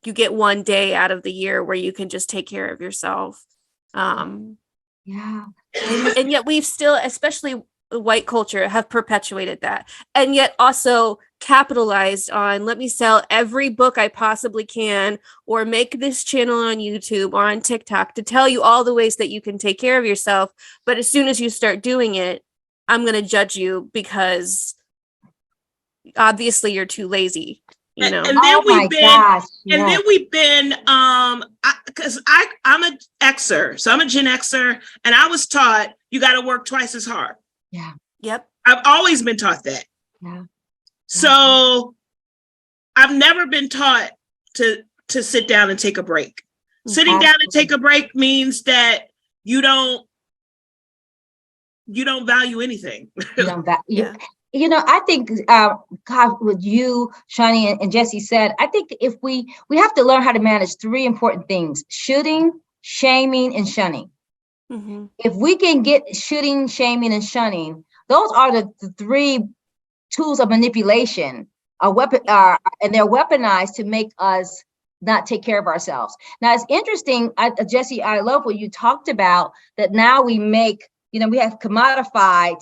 you get one day out of the year where you can just take care of yourself. And yet we've still, especially white culture, have perpetuated that, and yet also capitalized on, let me sell every book I possibly can, or make this channel on YouTube or on TikTok to tell you all the ways that you can take care of yourself. But as soon as you start doing it, I'm going to judge you because obviously you're too lazy. And then we've been because I'm an Xer, so I'm a Gen Xer, and I was taught you got to work twice as hard. Yeah. Yep. I've always been taught that. Yeah. So I've never been taught to sit down and take a break. Sitting down and take a break means that you don't value anything. I think God, what you, Shani, and Jesse said, I think if we have to learn how to manage three important things: shooting, shaming, and shunning. Mm-hmm. If we can get shooting, shaming, and shunning, those are the three tools of manipulation, and they're weaponized to make us not take care of ourselves. Now, it's interesting, Jesse, I love what you talked about, that now we make, we have commodified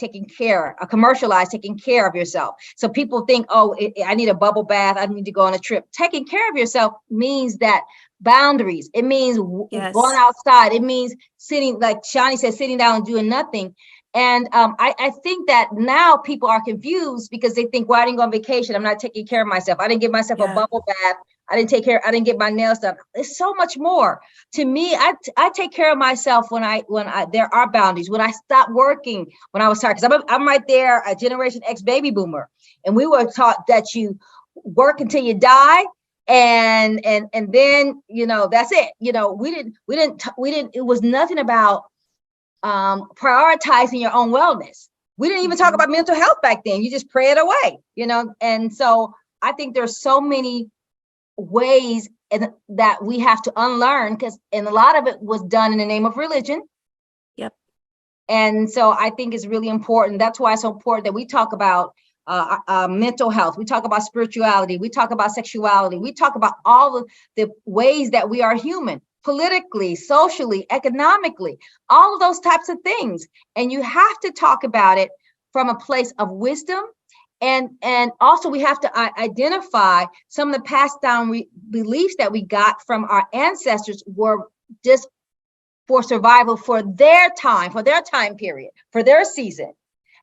commercialized taking care of yourself. So people think, I need a bubble bath, I need to go on a trip. Taking care of yourself means that boundaries. It means going outside. It means sitting, like Shani said, sitting down and doing nothing. And I think that now people are confused because they think, well, I didn't go on vacation, I'm not taking care of myself. I didn't give myself a bubble bath. I didn't get my nails done. It's so much more. To me, I take care of myself when there are boundaries. When I stop working, when I was tired, because I'm right there, a Generation X baby boomer, and we were taught that you work until you die, and then that's it. We didn't. It was nothing about prioritizing your own wellness. We didn't even talk about mental health back then. You just pray it away, And so I think there's so many ways that we have to unlearn, and a lot of it was done in the name of religion. Yep. And so I think it's really important. That's why it's so important that we talk about mental health. We talk about spirituality. We talk about sexuality. We talk about all of the ways that we are human, politically, socially, economically, all of those types of things. And you have to talk about it from a place of wisdom. And also we have to identify some of the passed down beliefs that we got from our ancestors were just for survival, for their time period, for their season.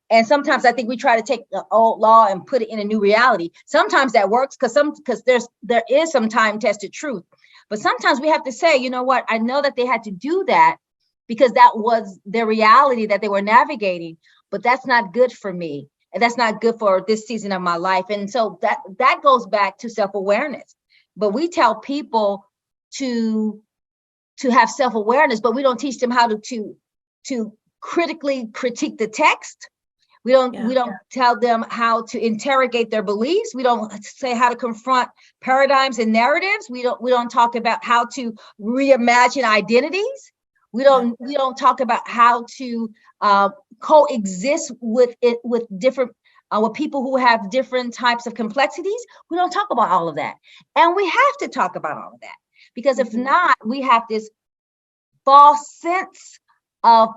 And sometimes I think we try to take the old law and put it in a new reality. Sometimes that works because there is some time tested truth. But sometimes we have to say, you know what, I know that they had to do that because that was their reality that they were navigating, but that's not good for me. And that's not good for this season of my life. And so that goes back to self-awareness. But we tell people to have self-awareness, but we don't teach them how to critically critique the text. We don't tell them how to interrogate their beliefs. We don't say how to confront paradigms and narratives. We don't talk about how to reimagine identities. We don't talk about how to coexist with different with people who have different types of complexities. We don't talk about all of that, and we have to talk about all of that, because if not, we have this false sense of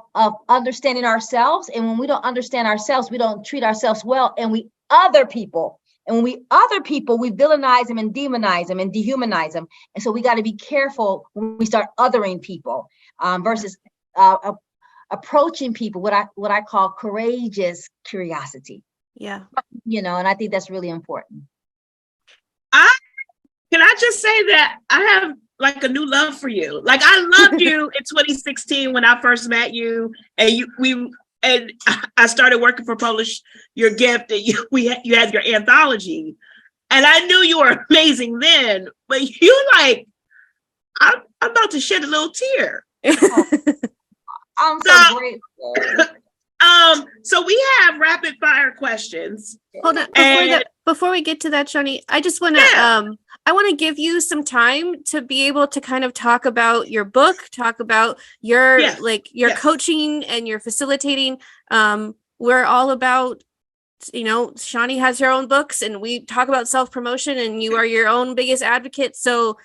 understanding ourselves, and when we don't understand ourselves, we don't treat ourselves well, and we other people. And when we villainize them and demonize them and dehumanize them. And so we got to be careful when we start othering people versus approaching people, what I call courageous curiosity. Yeah. And I think that's really important. Can I just say that I have like a new love for you. Like I loved you in 2016 when I first met you, and I started working for Polish Your Gift, and you had your anthology, and I knew you were amazing then. But I'm about to shed a little tear. I'm so grateful. So we have rapid fire questions. Hold on, before we get to that, Shani, I just want to I want to give you some time to be able to kind of talk about your book, talk about your coaching and your facilitating. We're all about, Shani has her own books, and we talk about self-promotion, and you are your own biggest advocate. So,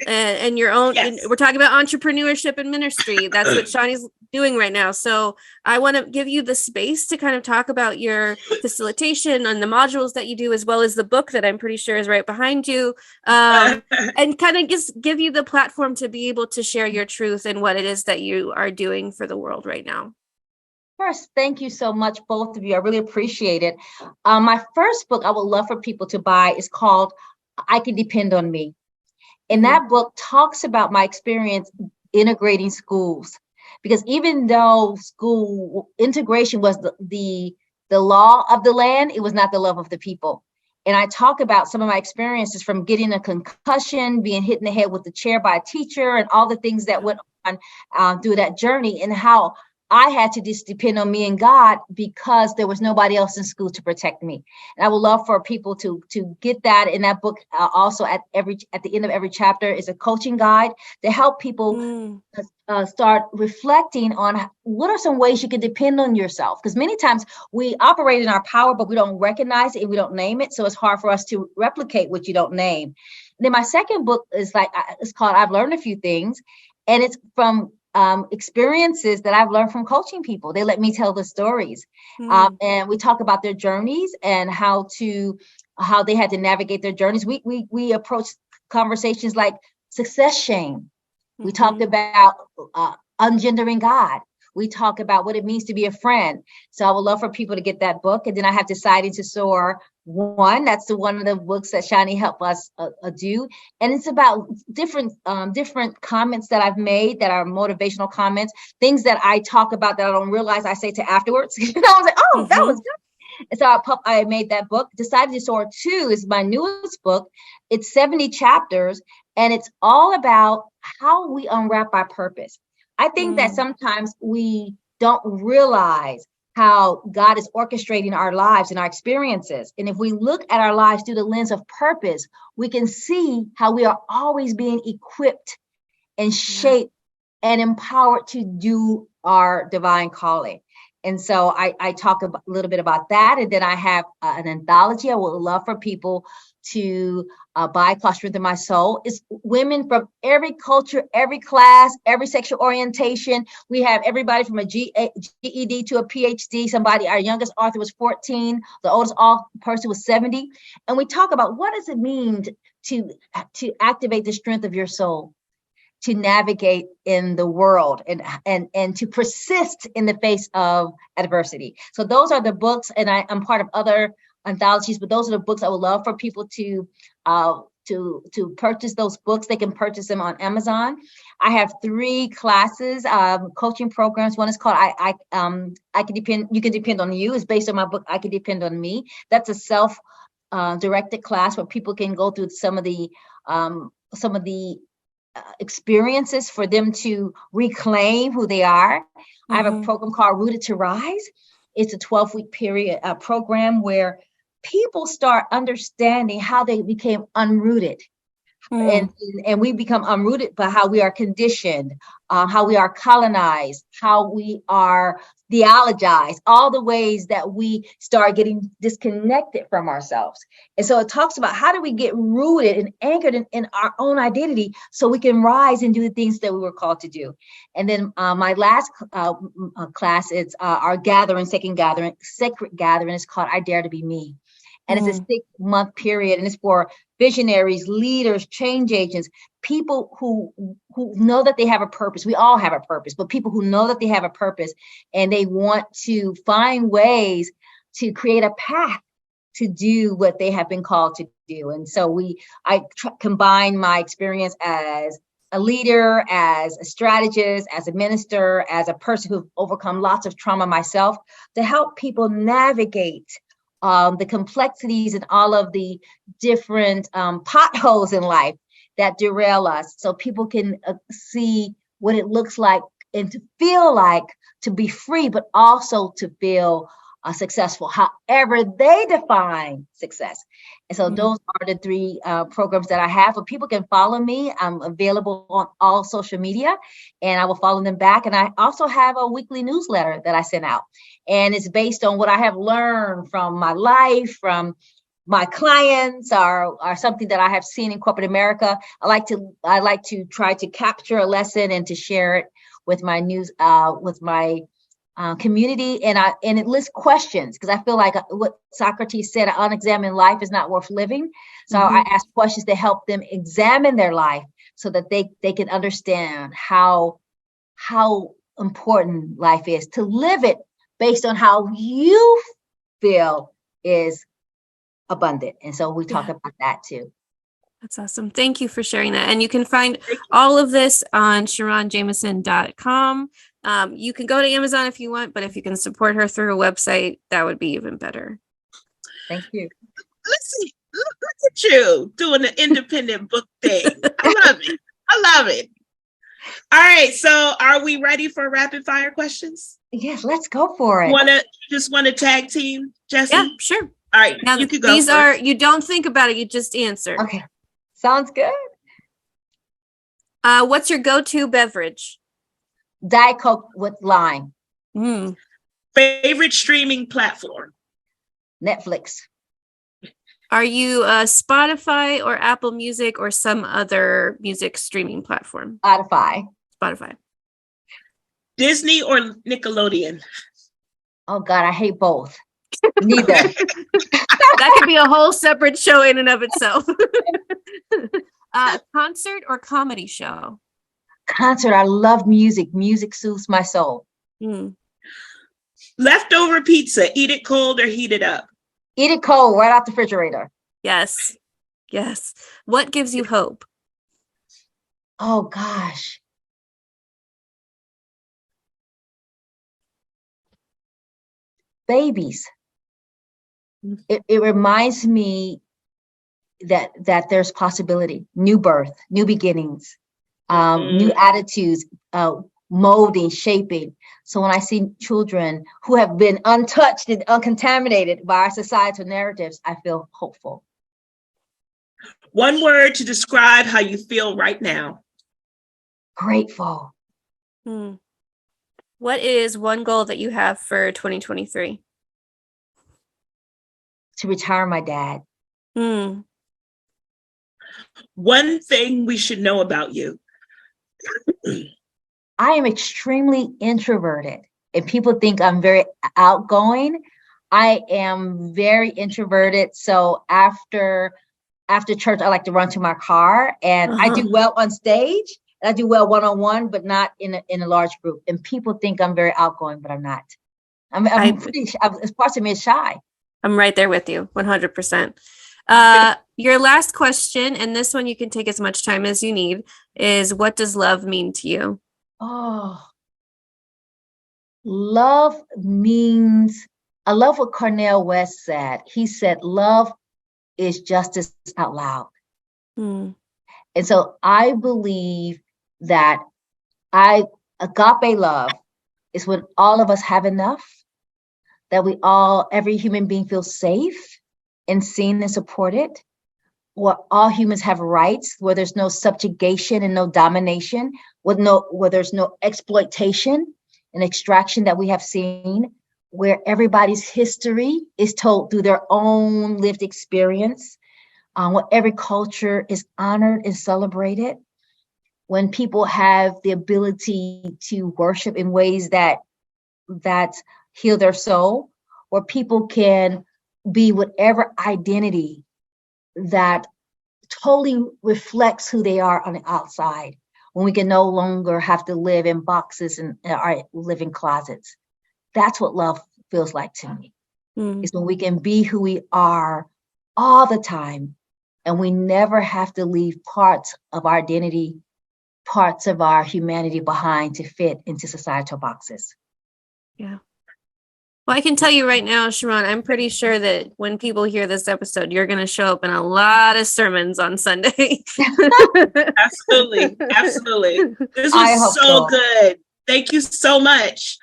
and your own, we're talking about entrepreneurship and ministry. That's what Shani's doing right now. So I want to give you the space to kind of talk about your facilitation and the modules that you do, as well as the book that I'm pretty sure is right behind you. And kind of just give you the platform to be able to share your truth and what it is that you are doing for the world right now. First, thank you so much, both of you. I really appreciate it. My first book I would love for people to buy is called I Can Depend on Me. And that book talks about my experience integrating schools. Because even though school integration was the law of the land, it was not the love of the people. And I talk about some of my experiences from getting a concussion, being hit in the head with a chair by a teacher, and all the things that went on through that journey, and how I had to just depend on me and God because there was nobody else in school to protect me. And I would love for people to get that in that book. Also, at the end of every chapter is a coaching guide to help people start reflecting on what are some ways you can depend on yourself. Because many times we operate in our power, but we don't recognize it and we don't name it. So it's hard for us to replicate what you don't name. And then my second book is it's called I've Learned a Few Things. And it's from experiences that I've learned from coaching people. They let me tell the stories. And we talk about their journeys and how they had to navigate their journeys. We approach conversations like success shame. We talked about ungendering God. We talk about what it means to be a friend. So I would love for people to get that book. And then I have Deciding to Soar 1. That's one of the books that Shani helped us do. And it's about different comments that I've made that are motivational comments, things that I talk about that I don't realize I say to afterwards. I was like, oh, that was good. And so I made that book. Deciding to Soar 2 is my newest book. It's 70 chapters, and it's all about how we unwrap our purpose. I think that sometimes we don't realize how God is orchestrating our lives and our experiences. And if we look at our lives through the lens of purpose, we can see how we are always being equipped and shaped and empowered to do our divine calling. And so I talk a little bit about that. And then I have an anthology I would love for people to buy, called Strength in My Soul. It's women from every culture, every class, every sexual orientation. We have everybody from a GED to a PhD. Our youngest author was 14. The oldest person was 70. And we talk about what does it mean to activate the strength of your soul, to navigate in the world and to persist in the face of adversity. So those are the books, and I'm part of other anthologies, but those are the books I would love for people to purchase those books. They can purchase them on Amazon. I have 3 classes, coaching programs. One is called I Can Depend. You Can Depend on You. It's based on my book, I Can Depend on Me. That's a self-directed class where people can go through some of the experiences for them to reclaim who they are. I have a program called Rooted to Rise. It's a 12-week period program where people start understanding how they became unrooted. And we become unrooted by how we are conditioned, how we are colonized, how we are theologized, all the ways that we start getting disconnected from ourselves. And so it talks about how do we get rooted and anchored in our own identity so we can rise and do the things that we were called to do. And then my last class is our sacred gathering. It's called I Dare to Be Me. And it's a 6-month period, and it's for visionaries, leaders, change agents, people who know that they have a purpose. We all have a purpose, but people who know that they have a purpose and they want to find ways to create a path to do what they have been called to do. And so I combine my experience as a leader, as a strategist, as a minister, as a person who's overcome lots of trauma myself, to help people navigate the complexities and all of the different potholes in life that derail us, so people can see what it looks like and to feel like to be free, but also to feel successful, however they define success. And so those are the 3 programs that I have. But people can follow me. I'm available on all social media, and I will follow them back. And I also have a weekly newsletter that I send out. And it's based on what I have learned from my life, from my clients, or something that I have seen in corporate America. I like to try to capture a lesson and to share it with my community, and it lists questions, because I feel like what Socrates said, an unexamined life is not worth living. So I ask questions to help them examine their life so that they can understand how important life is, to live it based on how you feel is abundant. And so we talk about that too. That's awesome. Thank you for sharing that. And you can find all of this on SharRonJamison.com. You can go to Amazon if you want, but if you can support her through a website, that would be even better. Thank you. listen, look at you doing an independent book thing. I love it. I love it. All right. So are we ready for rapid fire questions? Yes, let's go for it. Want to tag team, Jessie? Yeah, sure. All right. Now, you could go these first. are, you don't think about it, you just answer. Okay. Sounds good. What's your go-to beverage? Diet Coke with lime. Favorite streaming platform? Netflix. Are you Spotify or Apple Music or some other music streaming platform? Spotify. Disney or Nickelodeon? Oh God, I hate both. Neither. That could be a whole separate show in and of itself. Concert or comedy show? Concert. I love music. Music soothes my soul. Leftover pizza, eat it cold or heat it up? Eat it cold, right out the refrigerator. Yes. What gives you hope? Oh gosh. Babies. It reminds me that there's possibility, new birth, new beginnings, new attitudes, molding, shaping. So when I see children who have been untouched and uncontaminated by our societal narratives, I feel hopeful. One word to describe how you feel right now. Grateful. What is one goal that you have for 2023? To retire my dad. One thing we should know about you. I am extremely introverted, and people think I'm very outgoing. I am very introverted. So after church, I like to run to my car, and I do well on stage. I do well one-on-one, but not in a large group. And people think I'm very outgoing, but I'm not. I'm pretty. Parts of me is shy. I'm right there with you, 100%. Your last question, and this one you can take as much time as you need, is what does love mean to you? Oh, love means, I love what Cornel West said. He said, love is justice out loud. And so I believe that agape love is when all of us have enough, that every human being feels safe and seen and supported, where all humans have rights, where there's no subjugation and no domination, where there's no exploitation and extraction that we have seen, where everybody's history is told through their own lived experience, where every culture is honored and celebrated, when people have the ability to worship in ways that heal their soul, where people can be whatever identity that totally reflects who they are on the outside, when we can no longer have to live in boxes and live in closets. That's what love feels like to me. Is when we can be who we are all the time, and we never have to leave parts of our identity, parts of our humanity behind to fit into societal boxes. Yeah. Well, I can tell you right now, SharRon, I'm pretty sure that when people hear this episode, you're going to show up in a lot of sermons on Sunday. Absolutely. This was so good. Thank you so much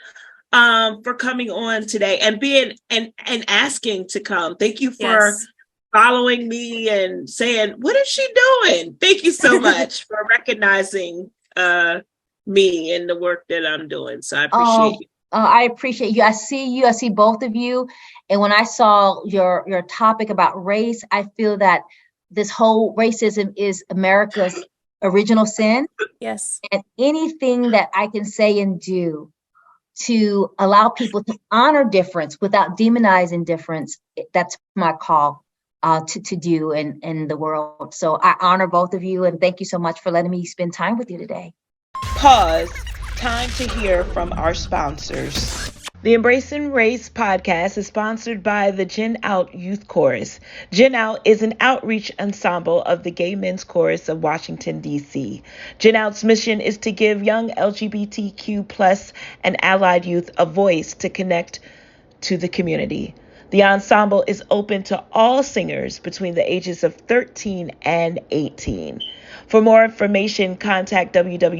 for coming on today and being and asking to come. Thank you for following me and saying, what is she doing? Thank you so much for recognizing me and the work that I'm doing. So I appreciate you. I appreciate you. I see both of you. And when I saw your topic about race, I feel that this whole racism is America's original sin. Yes. And anything that I can say and do to allow people to honor difference without demonizing difference, that's my call to do in the world. So I honor both of you, and thank you so much for letting me spend time with you today. Pause. Time to hear from our sponsors. The Embracing Race podcast is sponsored by the Gen Out Youth Chorus. Gen Out is an outreach ensemble of the Gay Men's Chorus of Washington, D.C. Gen Out's mission is to give young LGBTQ+ and allied youth a voice to connect to the community. The ensemble is open to all singers between the ages of 13 and 18. For more information, contact www.gmcw.org.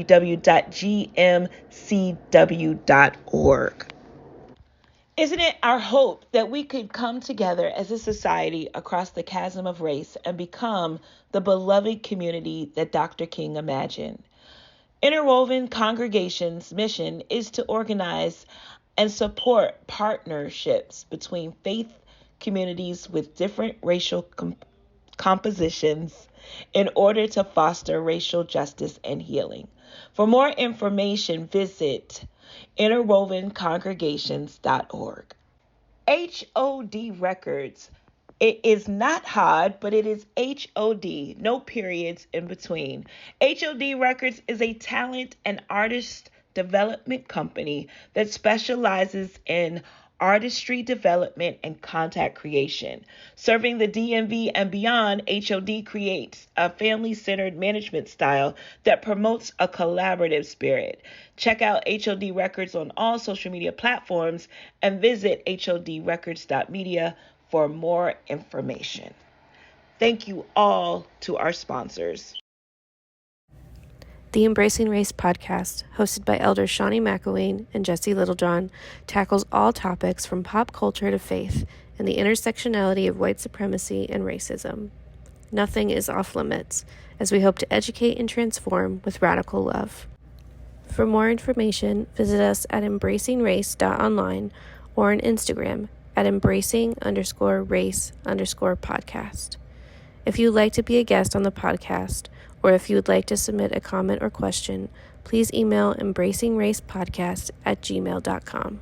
Isn't it our hope that we could come together as a society across the chasm of race and become the beloved community that Dr. King imagined? Interwoven Congregation's mission is to organize and support partnerships between faith communities with different racial compositions in order to foster racial justice and healing. For more information, visit interwovencongregations.org. HOD Records. It is not HOD, but it is HOD, no periods in between. HOD Records is a talent and artist development company that specializes in artistry development and content creation. Serving the DMV and beyond, HOD creates a family-centered management style that promotes a collaborative spirit. Check out HOD Records on all social media platforms and visit hodrecords.media for more information. Thank you all to our sponsors. The Embracing Race podcast, hosted by Elders Shawnee McElwain and Jesse Littlejohn, tackles all topics from pop culture to faith and the intersectionality of white supremacy and racism. Nothing is off limits, as we hope to educate and transform with radical love. For more information, visit us at embracingrace.online or on Instagram at embracing_race_podcast. If you'd like to be a guest on the podcast, or if you would like to submit a comment or question, please email embracingracepodcast@gmail.com.